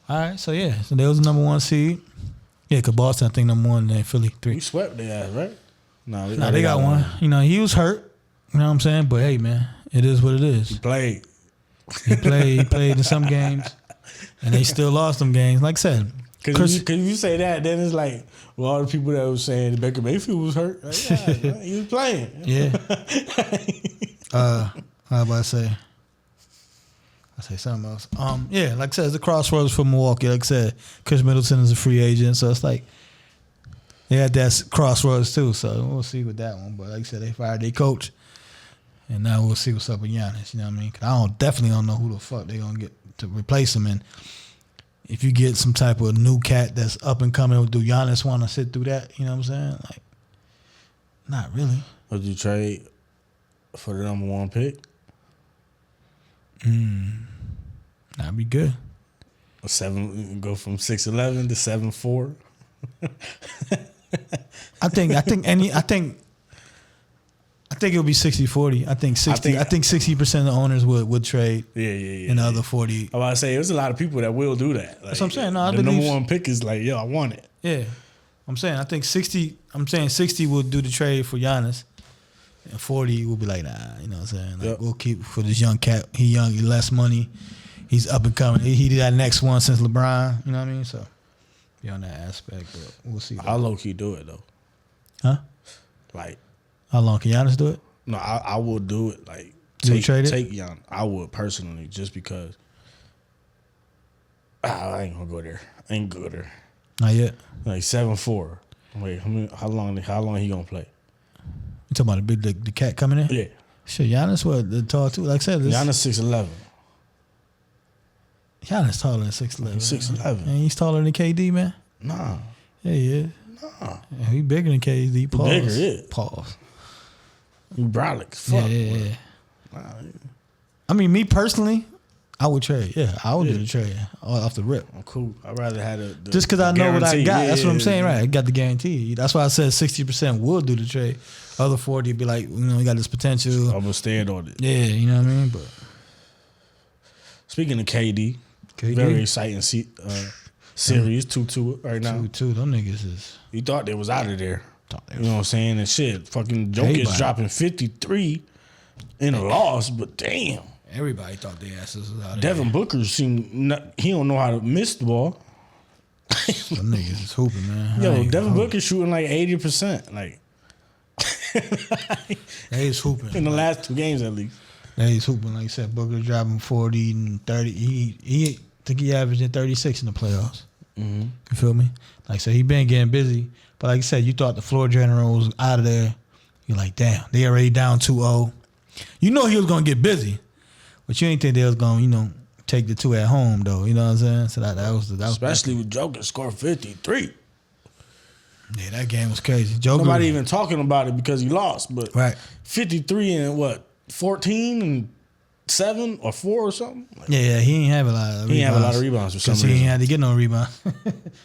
All right, so they was the number 1 seed. Yeah, because Boston, I think, number 1, and Philly 3. We swept their ass, right? No, they got one. He was hurt. You know what I'm saying? But hey, man, it is what it is. He played. He played in some games, and they still lost them games. Like I said, because you say that, then it's like all the people that was saying Baker Mayfield was hurt. Like, yeah, he was playing. Yeah. How about I say something else. Like I said, it's the crossroads for Milwaukee. Like I said, Chris Middleton is a free agent, so it's like they had that crossroads too. So we'll see with that one. But like I said, they fired their coach, and now we'll see what's up with Giannis. You know what I mean? Because I definitely don't know who the fuck they gonna get to replace him. And if you get some type of new cat that's up and coming, do Giannis want to sit through that? You know what I'm saying? Like, not really. Would you trade for the number 1 pick? That'd be good. Go from 6'11" to 7'4". I think it'll be 60-40. I think 60% of the owners would trade. Yeah. And the other 40. I was about to say there's a lot of people that will do that. Like, that's what I'm saying. No, the number 1 pick is like, I want it. Yeah. I'm saying 60 will do the trade for Giannis. And 40 will be like, nah, you know what I'm saying? Like, we'll keep for this young cat. He young, he less money. He's up and coming. He did that next one since LeBron. You know what I mean? So, be on that aspect. But we'll see. I'll low-key do it, though. Huh? Like. How long can Giannis do it? No, I will do it. Like, trade it? Take Giannis. I would, personally, just because I ain't gonna go there. I ain't go there. Not yet. Like 7-4. Wait, how long he gonna play? You talking about the cat coming in? Yeah. Shit, Giannis the tall too. Like I said, Giannis 6'11". Giannis taller than 6'11". 6'11". And he's taller than KD, man. Nah. Yeah, he is. Nah. Yeah, he bigger than KD. Pause. Bigger, yeah. Pause. You brolic. Fuck. Yeah. Nah. I mean, me personally, I would trade. Yeah, I would do the trade off the rip. I'm cool. I'd rather have the just because I know what I got. That's what I'm saying, right? I got the guarantee. That's why I said 60% will do the trade. Other 40 be like, you got this potential. I'm gonna stand on it. Yeah, you know what I mean. But speaking of KD. Very exciting series 2-2 right now. 2-2. Them niggas is. You thought they was out of there. You know what I'm saying? And shit, fucking Jokic dropping 53 in a loss, but damn. Everybody thought their asses was out of Devin there. Booker he don't know how to miss the ball. Them niggas is hooping, man. Yo, Devin Booker shooting like 80%. Like they is hooping. In the last 2 games at least. They is hooping. Like you said, Booker dropping 40 and 30. He think he averaged 36 in the playoffs. Mm-hmm. You feel me? Like I said, he been getting busy. But like I said, you thought the floor general was out of there. You're like, damn, they already down 2-0. You know he was going to get busy. But you ain't think they was going to, take the 2 at home, though. You know what I'm saying? So that was especially with Joker scored 53. Yeah, that game was crazy. Joker, nobody even talking about it because he lost. But right. 53 and what? 14 and 7 or 4 or something? Like, yeah, he ain't have a lot of rebounds. He ain't have a lot of rebounds for some reason. Because he ain't had to get no rebound.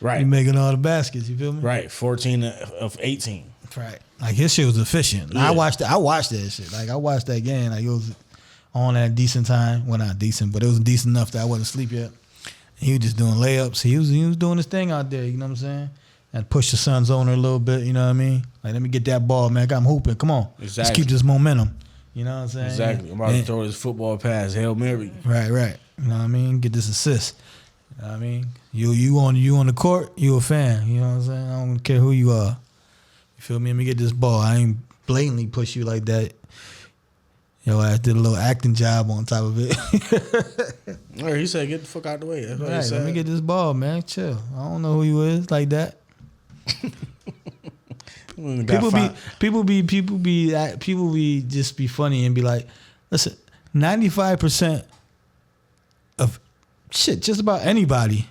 Right. He making all the baskets, you feel me? Right, 14 of 18. Right. Like his shit was efficient. Yeah. I watched that shit. Like I watched that game. Like it was on at a decent time. Well, not decent, but it was decent enough that I wasn't asleep yet. He was just doing layups. He was doing his thing out there, you know what I'm saying? And push the Suns on her a little bit, you know what I mean? Like, let me get that ball, man. I'm hooping. Come on. Exactly. Let's keep this momentum. You know what I'm saying? Exactly. I'm about to throw this football pass, Hail Mary. Right. You know what I mean? Get this assist. You know what I mean? You on the court, you a fan. You know what I'm saying? I don't care who you are. You feel me? Let me get this ball. I ain't blatantly push you like that. Yo, I did a little acting job on top of it. He said, get the fuck out the way. That's what he Right, said. let me get this ball, man. Chill. I don't know who you is like that. People be just be funny and be like, listen, 95% of shit, just about anybody,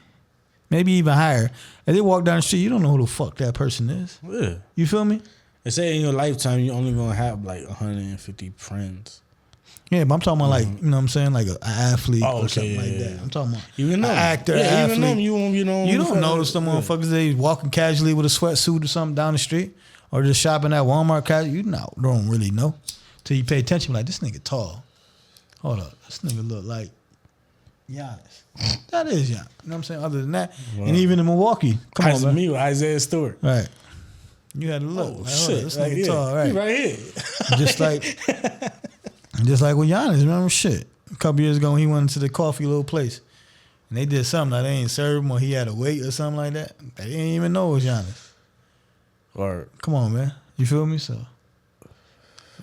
maybe even higher, if they walk down the street, you don't know who the fuck that person is. Yeah. You feel me? They say in your lifetime you only gonna have like 150 friends. Yeah, but I'm talking about like, you know what I'm saying, like an athlete or something like that. I'm talking about even an actor, athlete. Even them, you don't notice the motherfuckers they walking casually with a sweatsuit or something down the street or just shopping at Walmart casually. You don't really know till you pay attention. Like, this nigga tall. Hold up, this nigga look like Giannis. That is Giannis. You know what I'm saying? Other than that, and even in Milwaukee, come on, man. Me with Isaiah Stewart. Right. You had to look. Oh, shit. This nigga tall, right? He right here. Just like with Giannis, remember shit. A couple years ago when he went to the coffee little place and they did something like they ain't serve him or he had to wait or something like that. They didn't even know it was Giannis. Or come on, man. You feel me? So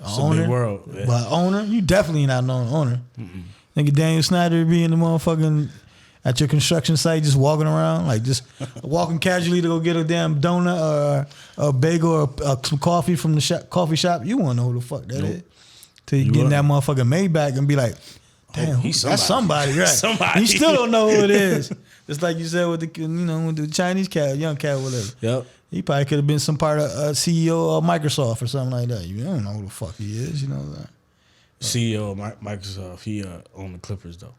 it's a big world. Yeah. But owner, you definitely not know an owner. Nigga Daniel Snyder be in the motherfucking at your construction site just walking around, like just walking casually to go get a damn donut or a bagel or some coffee from the coffee shop. You won't know who the fuck that is. Till you get in that motherfucking Maybach and be like, damn, that's somebody, right? Somebody. You still don't know who it is. Just like you said with the with the Chinese cat, young cat, whatever. Yep. He probably could have been some part of CEO of Microsoft or something like that. You don't know who the fuck he is, you know that. CEO of Microsoft. He owned the Clippers though.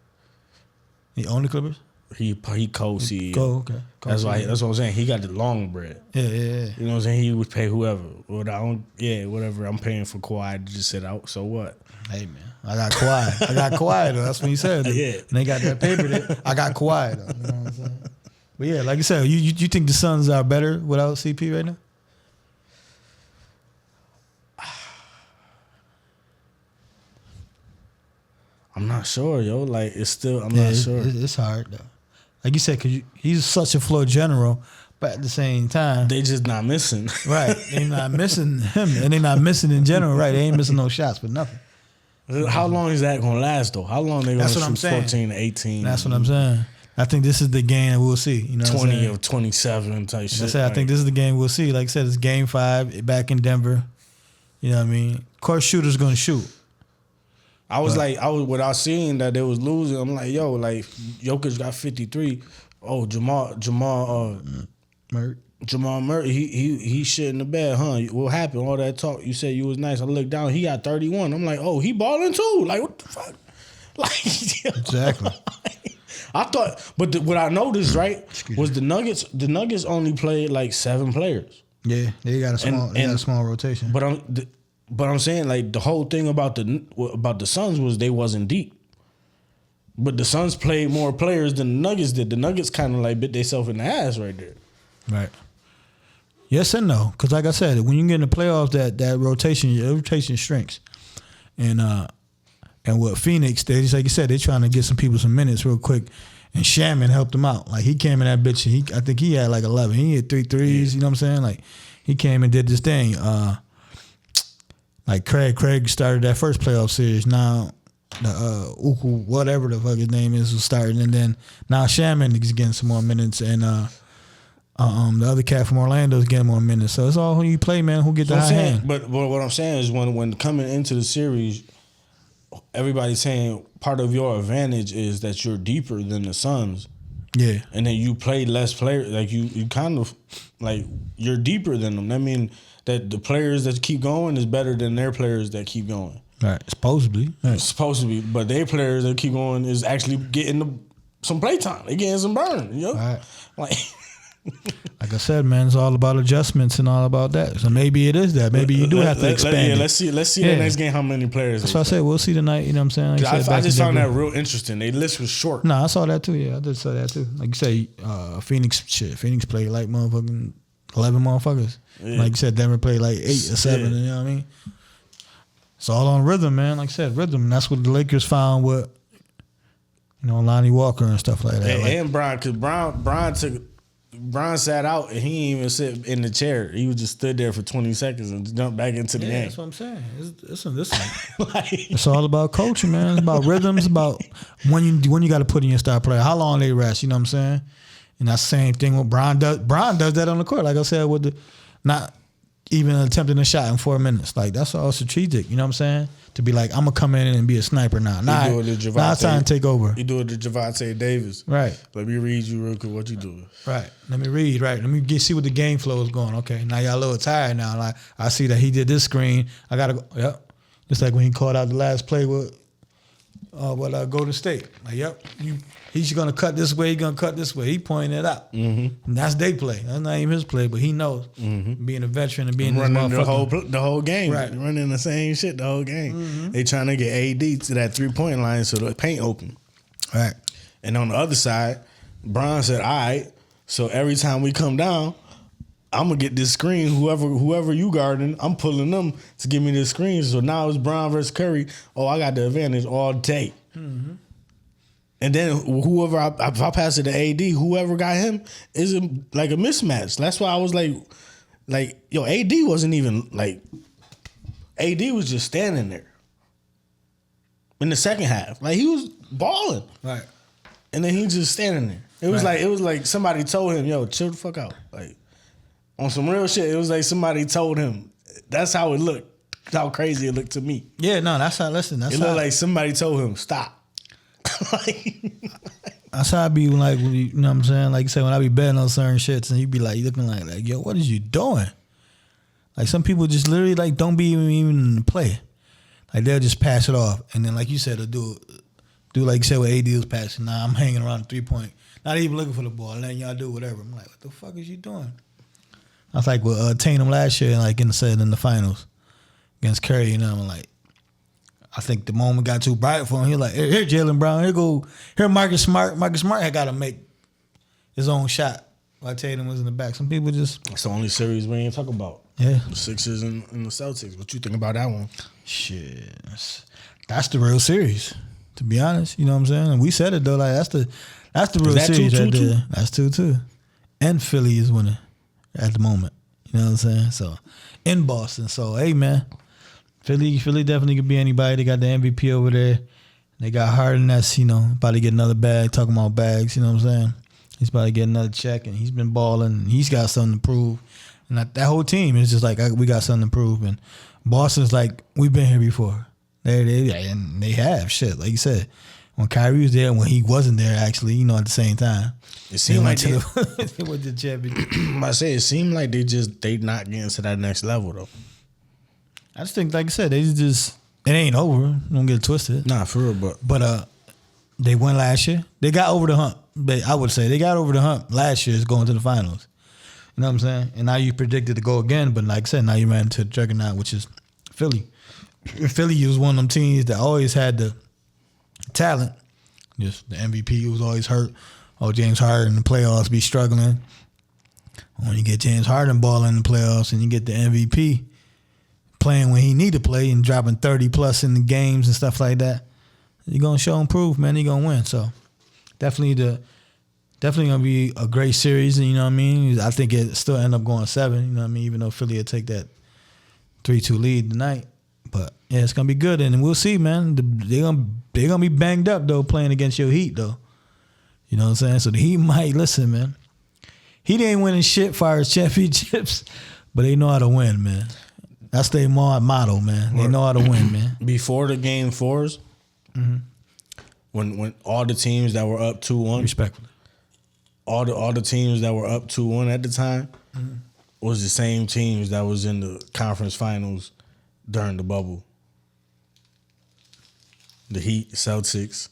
He owned the Clippers? He co-CEO. Okay. That's what I'm saying. He got the long bread. Yeah. You know what I'm saying? He would pay whoever. Whatever I'm paying for Kawhi to just sit out. So what? Hey man, I got Kawhi though. That's what he said. Yeah. And they got that paper there. I got Kawhi though. You know what I'm saying? But yeah, like you said, you think the Suns are better without CP right now? I'm not sure, yo. Like I'm not sure. It's hard though. Like you said, because he's such a floor general, but at the same time, they just not missing. Right. They not missing him, and they not missing in general. Right. They ain't missing no shots, but nothing. How long is that gonna last though? How long they gonna shoot 14 to 18? That's what I'm saying. I think this is the game that we'll see. You know, 20 of 27 type shit. I said, I think this is the game we'll see. Like I said, it's Game 5 back in Denver. You know what I mean? Of course, shooter's gonna shoot. Without seeing that they was losing, I'm like, yo, like Jokic got 53. Oh, Jamal Murray, he shit in the bed, huh? What happened? All that talk. You said you was nice. I looked down. He got 31. I'm like, oh, he balling too. Like, what the fuck? Like, exactly. I thought, but what I noticed, right, was the Nuggets. The Nuggets only played like 7 players. Yeah, they got a small rotation. But I'm saying, like, the whole thing about the Suns was they wasn't deep. But the Suns played more players than the Nuggets did. The Nuggets kind of like bit themselves in the ass right there. Right. Yes and no, because like I said, when you get in the playoffs, that rotation shrinks, and with Phoenix, they just like you said, they're trying to get some people some minutes real quick, and Shaman helped him out. Like he came in that bitch, and I think he had like 11. He hit 3 threes. You know what I'm saying? Like he came and did this thing. Like Craig started that first playoff series. Now the Uku, whatever the fuck his name is, was starting, and then now Shaman is getting some more minutes, and the other cat from Orlando is getting more minutes. So it's all who you play, man. Who get the high hand. But what I'm saying is when coming into the series, everybody's saying part of your advantage is that you're deeper than the Suns. Yeah. And then you play less players. Like you kind of like you're deeper than them. That means that the players that keep going is better than their players that keep going. Right. Supposedly. Right. Supposed to be. But their players that keep going is actually getting some playtime. They're getting some burn. You know? Right. Like I said, man, it's all about adjustments and all about that. So maybe it is that. Maybe you do have to expand. Let's see the next game how many players. That's what I said. We'll see tonight. You know what I'm saying? Like I just found that real interesting. Their list was short. No, I saw that too. Yeah, I did say that too. Like you say, Phoenix played like motherfucking 11 motherfuckers. Yeah. Like you said, Denver played like 8 or 7. You know what I mean? It's all on rhythm, man. Like I said, rhythm. And that's what the Lakers found with, Lonnie Walker and stuff like that. And Brian, because Brian sat out and he didn't even sit in the chair. He was just stood there for 20 seconds and jumped back into the game. That's what I'm saying. Listen. It's all about coaching, man. It's about rhythms. About when you got to put in your star player. How long they rest. You know what I'm saying? And that's the same thing what Brian does. Brian does that on the court. Like I said, with not even attempting a shot in 4 minutes. Like that's all strategic. You know what I'm saying? To be like, I'm gonna come in and be a sniper now. Now it's time to take over. You do it to Javante Davis. Right. Let me read you real quick what you doing. Right. Let me read. Right. Let me see what the game flow is going. Okay. Now y'all a little tired now. Like I see that he did this screen. I gotta go. Yep. Just like when he called out the last play with Golden State. Like, yep. He's gonna cut this way. He's gonna cut this way. He pointed it out. Mm-hmm. And that's their play. That's not even his play, but he knows. Mm-hmm. Being a veteran and being running the whole game, right? Running the same shit the whole game. Mm-hmm. They trying to get AD to that 3-point line so the paint open. Right. And on the other side, Brian said, "All right, so every time we come down, I'm gonna get this screen. Whoever you guarding, I'm pulling them to give me this screen. So now it's Brown versus Curry. Oh, I got the advantage all day." Mm-hmm. And then whoever if I pass it to AD, whoever got him is like a mismatch. That's why I was like, yo, AD wasn't even like, AD was just standing there in the second half. Like he was balling, right? And then he just standing there. It was like somebody told him, yo, chill the fuck out. Like on some real shit. It was like somebody told him. That's how it looked. How crazy it looked to me. Yeah, no, that's how. Listen, it looked like somebody told him stop. That's how I be like, you know what I'm saying? Like you say, when I be betting on certain shits and you be like, you looking like, yo, what is you doing? Like some people just literally like don't be even in the play. Like they'll just pass it off. And then like you said, they'll do like you said what AD was passing. Nah, I'm hanging around the 3-point. Not even looking for the ball. Letting y'all do whatever. I'm like, what the fuck is you doing? I was like with Tatum last year, like in the finals against Curry, you know, I'm like, I think the moment got too bright for him. He was like, here, Jaylen Brown. Here Marcus Smart. Marcus Smart had got to make his own shot while Tatum was in the back. Some people just... That's the only series we ain't talk about. Yeah. The Sixers and the Celtics. What you think about that one? Shit. That's the real series, to be honest. You know what I'm saying? And we said it, though. Like, that's the real series right there. That's 2-2. And Philly is winning at the moment. You know what I'm saying? So, in Boston. So, hey, man. Philly definitely could be anybody. They got the MVP over there. They got Harden that's, about to get another bag, talking about bags, you know what I'm saying? He's about to get another check, and he's been balling, and he's got something to prove. And that whole team is just like, we got something to prove. And Boston's like, we've been here before. And they have, shit, like you said. When Kyrie was there and when he wasn't there, actually, at the same time. It seemed like they went to the championship. I say it seemed like they not getting to that next level, though. I just think, like I said, it ain't over. Don't get it twisted. Nah, for real, but they won last year. They got over the hump. I would say they got over the hump last year, going to the finals. You know what I'm saying? And now you predicted to go again, but like I said, now you ran into the juggernaut, which is Philly. Philly was one of them teams that always had the talent. Just the MVP was always hurt. Oh, James Harden in the playoffs be struggling. When you get James Harden balling in the playoffs and you get the MVP playing when he need to play and dropping 30 plus in the games and stuff like that, you're gonna show him proof, man. You're gonna win. So definitely gonna be a great series. You know what I mean? I think it still end up going 7. You know what I mean? Even though Philly will take that 3-2 lead tonight. But yeah, it's gonna be good, and we'll see, man. They're gonna be banged up though, playing against your Heat though. You know what I'm saying? So the Heat might listen, man. Heat ain't winning shit far as championships, but they know how to win, man. That's their motto, man. They know how to win, man. Before the game 4s, when all the teams that were up 2-1, respectfully, all the teams that were up 2-1 at the time was the same teams that was in the conference finals during the bubble. The Heat, Celtics,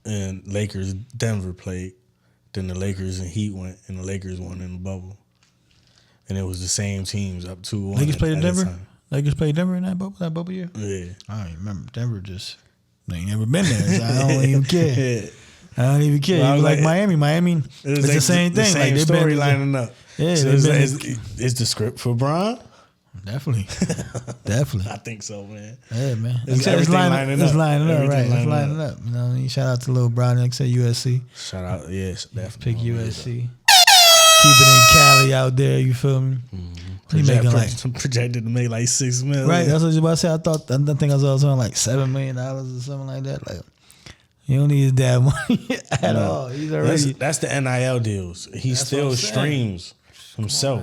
and Lakers, Denver played. Then the Lakers and Heat went, and the Lakers won in the bubble. And it was the same teams up 2-1. Lakers played Denver? Lakers played Denver in that bubble year? Yeah. I don't remember. Denver they ain't never been there, so I don't even care. Yeah. I don't even care. Well, like Miami. Miami, it's the same thing. The same story lining up. Yeah. So is the script for Bron? Definitely. I think so, man. Yeah, man. It's lining up. It's lining up, right. It's lining up. You know what I mean? Shout out to little Bron, like I said, USC. Shout out, yes, definitely. Pick USC. Keep it in Cali out there, you feel me? Projected to make like $6 million. Right, that's what I was about to say. I think I was on like $7 million or something like that. Like, you don't need his dad money at all. He's already. That's the NIL deals. He still streams himself.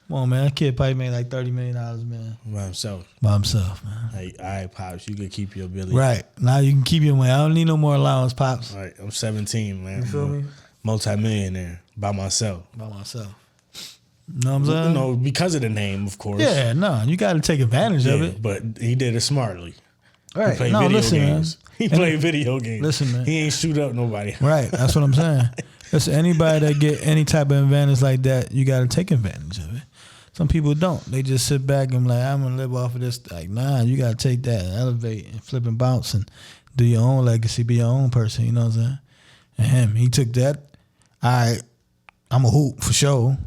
Come on, man. That kid probably made like $30 million, man. By himself. Man. Like, all right, Pops, you can keep your Billy. Right. Now you can keep your money. I don't need no more allowance, Pops. All right, I'm 17, man. You feel me? Multi-millionaire by myself. You know what I'm saying? Because of the name, of course. Yeah, no. You got to take advantage of it. But he did it smartly. Right. He played video games. Man. He played video games. Listen, man. He ain't shoot up nobody. Right. That's what I'm saying. Listen, anybody that get any type of advantage like that, you got to take advantage of it. Some people don't. They just sit back and be like, I'm going to live off of this. Like, nah, you got to take that and elevate and flip and bounce and do your own legacy, be your own person. You know what I'm saying? And he took that. I'm a hoop for sure.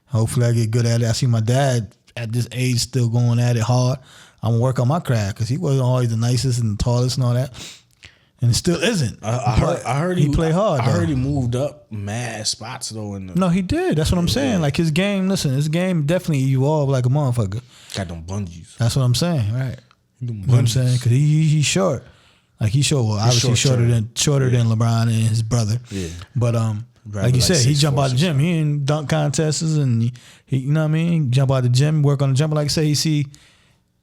Hopefully I get good at it. I see my dad at this age still going at it hard. I'm going to work on my craft because he wasn't always the nicest and the tallest and all that. And it still isn't. I heard he played hard. I heard he moved up mad spots though. No, he did. That's what I'm saying. Like his game. Listen, his game definitely evolved like a motherfucker. Got them bungees. That's what I'm saying. Right. You know what I'm saying? Because he's short. Like he's short. Well, obviously shorter than LeBron and his brother. Yeah. But like you said, he jump out the gym. He in dunk contests and he you know what I mean. Jump out the gym, work on the jumper. Like I say, he see.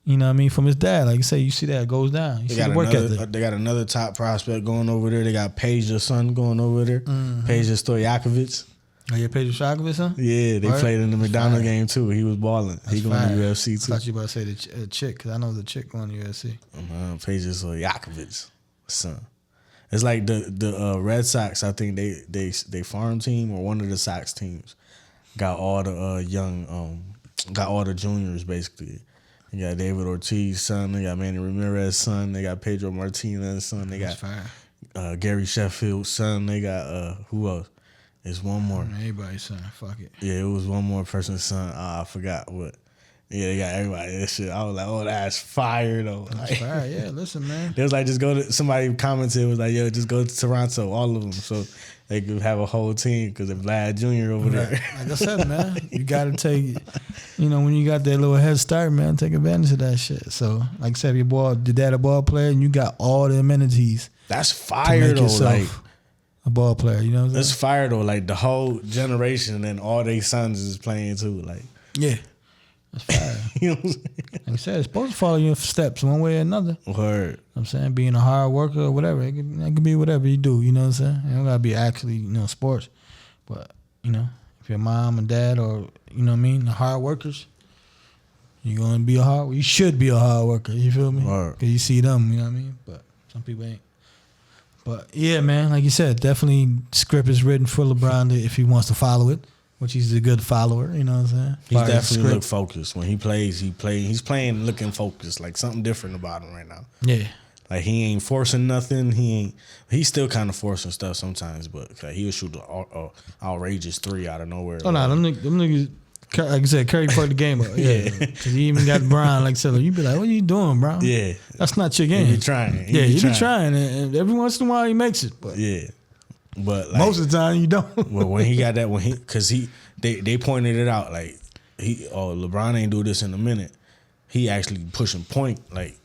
You know what I mean? From his dad. Like you say, you see that it goes down. You see the work ethic. They got another top prospect going over there. They got Peja's son going over there. Peja Stojakovic. Oh, yeah, Peja Stojakovic, huh? Yeah, they played in the McDonald's game too. He was balling. He going to UFC too. I thought you about to say the chick, because I know the chick going to UFC. Peja Stojakovic son. It's like the Red Sox, I think they farm team or one of the Sox teams got all the got all the juniors basically. They got David Ortiz's son. They got Manny Ramirez's son. They got Pedro Martinez's son. They got Gary Sheffield's son. They got who else? It's one more. Everybody's son. Fuck it. Yeah, it was one more person's son. I forgot what. Yeah, they got everybody. That shit. I was like, oh, that's fire though. That's fire. Yeah, listen, man. It was like, just go to. Somebody commented, was like, yo, just go to Toronto, all of them, so they could have a whole team because of Vlad Jr. over there. Like I said, man, you got to take. When you got that little head start, man, take advantage of that shit. So, like I said, your dad a ball player, and you got all the amenities That's fire though. Like a ball player, you know what I'm saying? That's fire though. Like the whole generation and all their sons is playing too. Like yeah, that's fire. You know what I'm saying? Like I said, it's supposed to follow your steps one way or another. Word. You know what I'm saying? Being a hard worker or whatever. It can be whatever you do, you know what I'm saying? It don't gotta be actually, sports. But, if your mom and dad or, you know what I mean, the hard workers, you should be a hard worker, you feel me? Because you see them, you know what I mean? But some people ain't. But yeah, man, like you said, definitely script is written for LeBron if he wants to follow it, which he's a good follower, you know what I'm saying? He definitely look focused. When he plays, he's playing looking focused, like something different about him right now. Yeah. Like he ain't forcing nothing. He's still kind of forcing stuff sometimes, but he'll shoot an outrageous three out of nowhere. Oh no, them niggas, like I said, Curry fucked the game up. Yeah, because he even got Brown. Like I said, you be like, "What are you doing, bro? Yeah, that's not your game." He be trying. He be trying, and every once in a while he makes it. But yeah, but like, most of the time you don't. Well, when he got that, they pointed it out. Like LeBron ain't do this in a minute. He actually pushing point. Like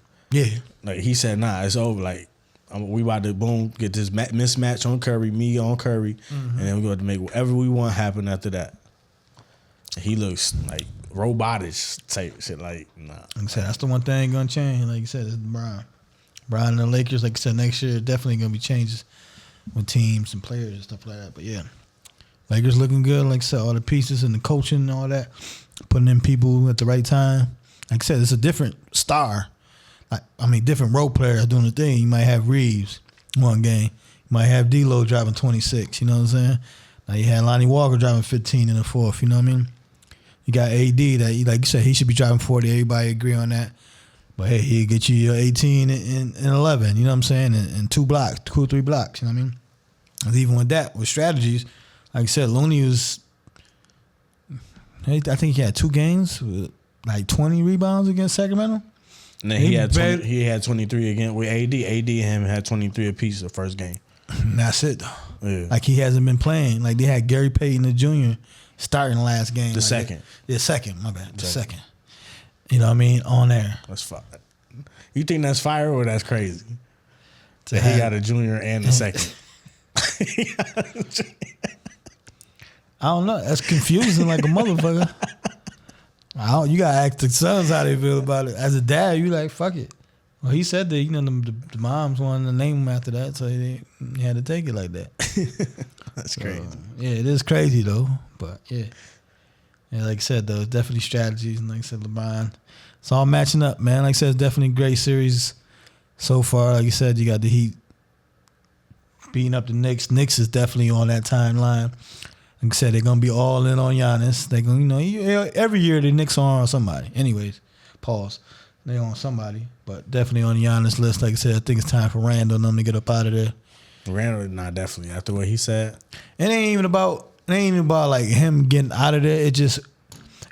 like he said, nah, it's over. Like we about to get this mismatch on Curry, me on Curry, and then we're going to make whatever we want happen after that. He looks like robotic type shit. Like, nah. Like I said, that's the one thing gonna change. Like you said, it's LeBron. LeBron and the Lakers, like I said, next year definitely gonna be changes with teams and players and stuff like that. But yeah, Lakers looking good. Like I said, all the pieces and the coaching and all that, putting in people at the right time. Like I said, it's a different star. Different role players doing the thing. You might have Reeves one game. You might have D-Lo driving 26. You know what I'm saying? Now you had Lonnie Walker driving 15 in the fourth. You know what I mean? You got AD that, like you said, he should be driving 40. Everybody agree on that. But hey, he'll get you your 18 and 11. You know what I'm saying? And 2 blocks, 2 or 3 blocks. You know what I mean? And even with that, with strategies, like I said, Looney was. I think he had 2 games with like 20 rebounds against Sacramento. And then he had 23 again with AD. AD and him had 23 apiece the first game. And that's it though. Yeah. Like he hasn't been playing. Like they had Gary Payton the Jr. starting the last game. The second. My bad. The second. You know what I mean? On there. That's fire. You think that's fire or that's crazy? That he got a junior and the second. I don't know. That's confusing like a motherfucker. You gotta ask the sons how they feel about it. As a dad, you like, fuck it. Well, he said that the moms wanted to name him after that, so he had to take it like that. That's crazy. Yeah, it is crazy though. But yeah, like I said though, it's definitely strategies, and like I said, LeBron, it's all matching up, man. Like I said, it's definitely a great series so far. Like you said, you got the Heat beating up the Knicks. Knicks is definitely on that timeline. Like I said, they're gonna be all in on Giannis. They're gonna, every year the Knicks are on somebody. Anyways, pause. They on somebody, but definitely on Giannis list. Like I said, I think it's time for Randall and them to get up out of there. Randall, not definitely after what he said. It ain't even about like him getting out of there. It just,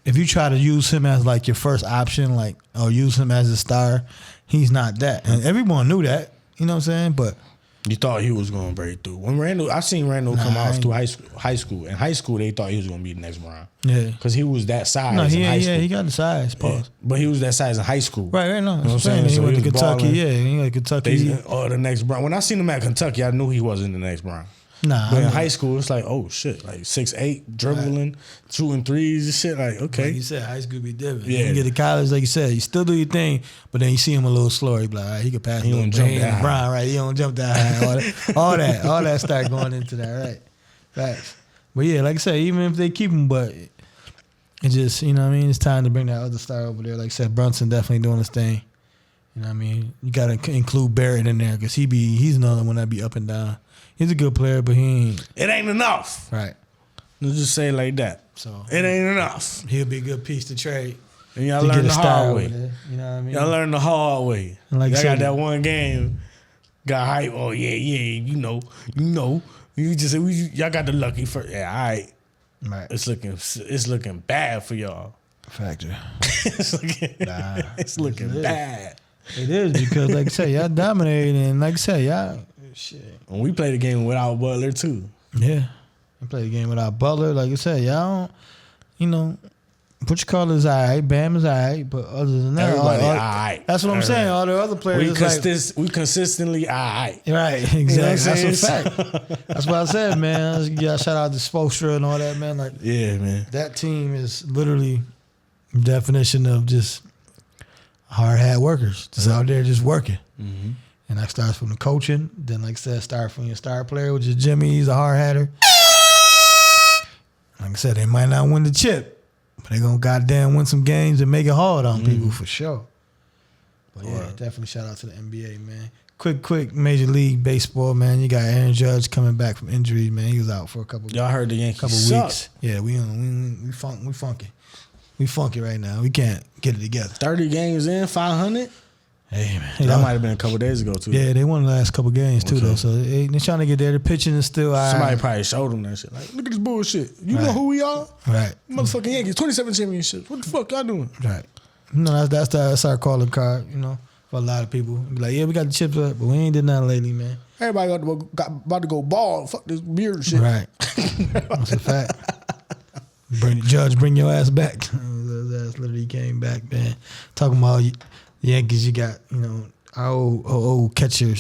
if you try to use him as like your first option, like or use him as a star, he's not that. And everyone knew that. You know what I'm saying? But you thought he was going to break through. I seen Randall come out through high school. In high school, they thought he was going to be the next Brown. Yeah. Because he was that size in high school. Yeah, he got the size. Pause. Yeah. But he was that size in high school. Right, no. You know what I'm saying? He went to Kentucky. Balling. Yeah, he went to Kentucky. The next Brown. When I seen him at Kentucky, I knew he wasn't the next Brown. Nah. But in high school, it's like, oh, shit. Like 6'8", dribbling, shooting threes and shit. Like, okay. Like you said, high school be different. Yeah. You get to college, like you said, you still do your thing, but then you see him a little slower. You be like, all right, he could pass. He don't jump that high. Brown, right? He don't jump that high. All that start going into that, right? Facts. But yeah, like I said, even if they keep him, but it just, you know what I mean? It's time to bring that other star over there. Like I said, Brunson definitely doing his thing. You know what I mean? You got to include Barrett in there because he's another one that be up and down. He's a good player, but he ain't. It ain't enough. Right. Let's just say it like that. So it ain't enough. He'll be a good piece to trade. And y'all learn the hard way. You know what I mean? Y'all learn the hard way. Like y'all got that one game, got hype. Oh yeah, you know. Y'all got the lucky first. Yeah, all right. Right. It's looking bad for y'all. Factor. It's looking bad. It is because, like I said, y'all dominated, and like I said, y'all. Shit. And we played the game without Butler too. Yeah. We played the game without Butler. Like I said, y'all don't, what you call is alright. Bam is alright, but other than that, everybody alright. That's what I'm saying. All the other players, we consistently alright. Right, exactly. You know that's a fact. That's what I said, man. Yeah, shout out to Spoelstra and all that, man. Like, yeah, man. That team is literally the definition of just hard hat workers, just out there just working. Mm-hmm. And that starts from the coaching. Then, like I said, start from your star player, which is Jimmy. He's a hard hatter. Like I said, they might not win the chip, but they gonna goddamn win some games and make it hard on people for sure. But yeah, definitely shout out to the NBA, man. Quick Major League Baseball, man. You got Aaron Judge coming back from injury, man. He was out for a couple. Y'all heard the Yankees couple suck. Weeks. Yeah, we funky. We funky right now. We can't get it together. 30 games in, 500. Hey, man. That might have been a couple days ago, too. Yeah, they won the last couple games, too, though. So they're trying to get there. The pitching is still somebody probably showed them that shit. Like, look at this bullshit. You know who we are? Right. Motherfucking Yankees, 27 championships. What the fuck y'all doing? Right. No, that's our calling card, you know, for a lot of people. Be like, yeah, we got the chips up, but we ain't did nothing lately, man. Everybody about to go bald. Fuck this beard shit. Right. That's a fact. Bring your ass back. His ass literally came back, man. Talking about the Yankees, you got, you know, our old catcher / DH, you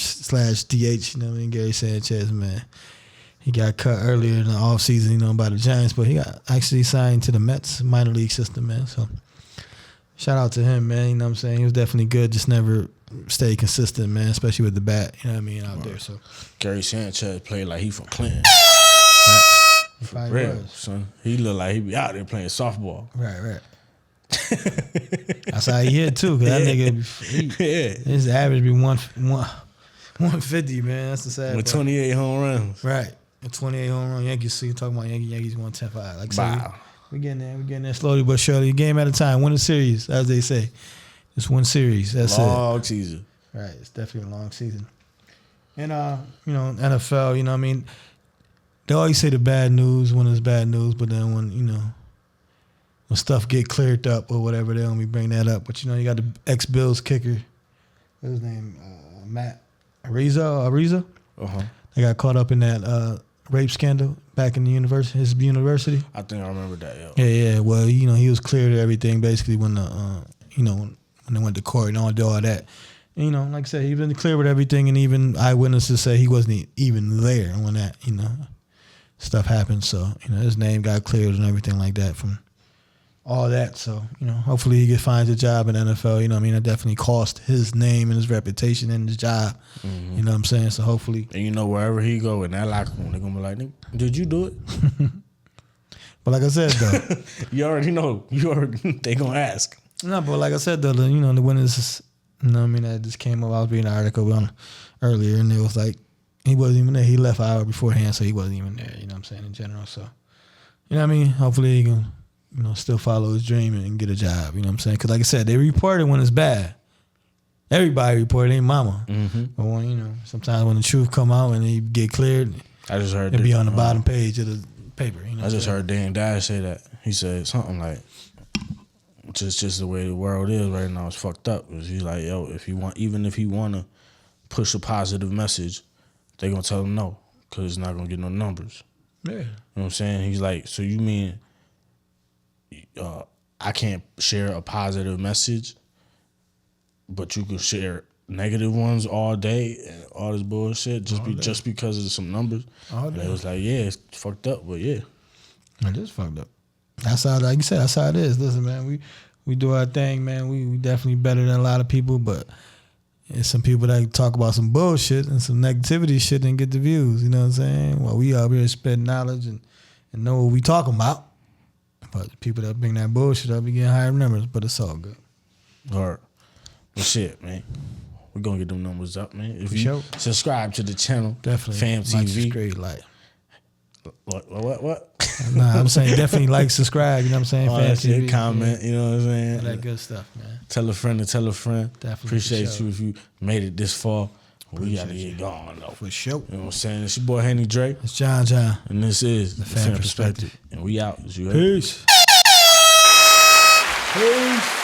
know what I mean, Gary Sanchez, man. He got cut earlier in the offseason, you know, by the Giants, but he got actually signed to the Mets minor league system, man. So shout out to him, man. You know what I'm saying? He was definitely good, just never stayed consistent, man, especially with the bat, you know what I mean, out there. So Gary Sanchez played like he from Clinton. For real, son. He looked like he be out there playing softball. Right. That's how he hit too, cause that nigga, his average be 150, man. That's the sad with part. 28 home runs. Right, 28 home run. Yankees. So you talking about Yankees 110-5. Like wow. We getting there slowly but surely. A game at a time. Win a series, as they say. Just one series. That's long season. Right, it's definitely a long season. And you know, NFL. You know, what I mean, they always say the bad news when it's bad news, but then when when stuff get cleared up or whatever, they only bring that up. But, you know, you got the ex-Bills kicker. What's his name? Matt Ariza? Uh-huh. They got caught up in that rape scandal back in the his university. I think I remember that, Yeah. Well, you know, he was cleared of everything basically when when they went to court and all that. And, you know, like I said, he been clear with everything, and even eyewitnesses say he wasn't even there when that, stuff happened. So, his name got cleared and everything like that from all that. So, hopefully he finds a job in the NFL. It definitely cost his name and his reputation and his job. Mm-hmm. You know what I'm saying? So hopefully. And wherever he go in that locker room, they're going to be like, did you do it? But like I said, though. you already know. They going to ask. No, but like I said, though, the winners, that just came up. I was reading an article on earlier, and it was like, he wasn't even there. He left an hour beforehand, so he wasn't even there, you know what I'm saying, in general. So, hopefully he can, still follow his dream and get a job, you know what I'm saying? Because like I said, they report it when it's bad. Everybody report it, ain't mama. Mm-hmm. But when, sometimes when the truth come out and he get cleared, I just heard it be on the bottom page of the paper, I just heard Dan Dash say that. He said something like, just the way the world is right now, it's fucked up. He's like, yo, if he want to push a positive message, they gonna tell him no, because it's not gonna get no numbers. Yeah. You know what I'm saying? He's like, so you mean I can't share a positive message, but you can share negative ones all day and all this bullshit just because of some numbers? All day. And it was like, yeah, it's fucked up, but yeah. It is fucked up. That's how, like you said, that's how it is. Listen, man, we do our thing, man. We definitely better than a lot of people, but it's some people that talk about some bullshit and some negativity shit and get the views. You know what I'm saying? Well, we out here spreading knowledge and know what we talking about. But the people that bring that bullshit up, we getting higher numbers, but it's all good. All right. Well, shit, man. We're going to get them numbers up, man. If you subscribe to the channel, definitely. Pham TV. Great, like. What? Nah, I'm saying definitely like, subscribe, you know what I'm saying? Pham TV. Comment, you know what I'm saying? All that good stuff, man. Tell a friend to tell a friend. Definitely. Appreciate you if you made it this far. We got to get going, though. For sure. You know what I'm saying? It's your boy, Henny Dre. It's John. And this is the Pham Perspective. And we out. Peace. Peace.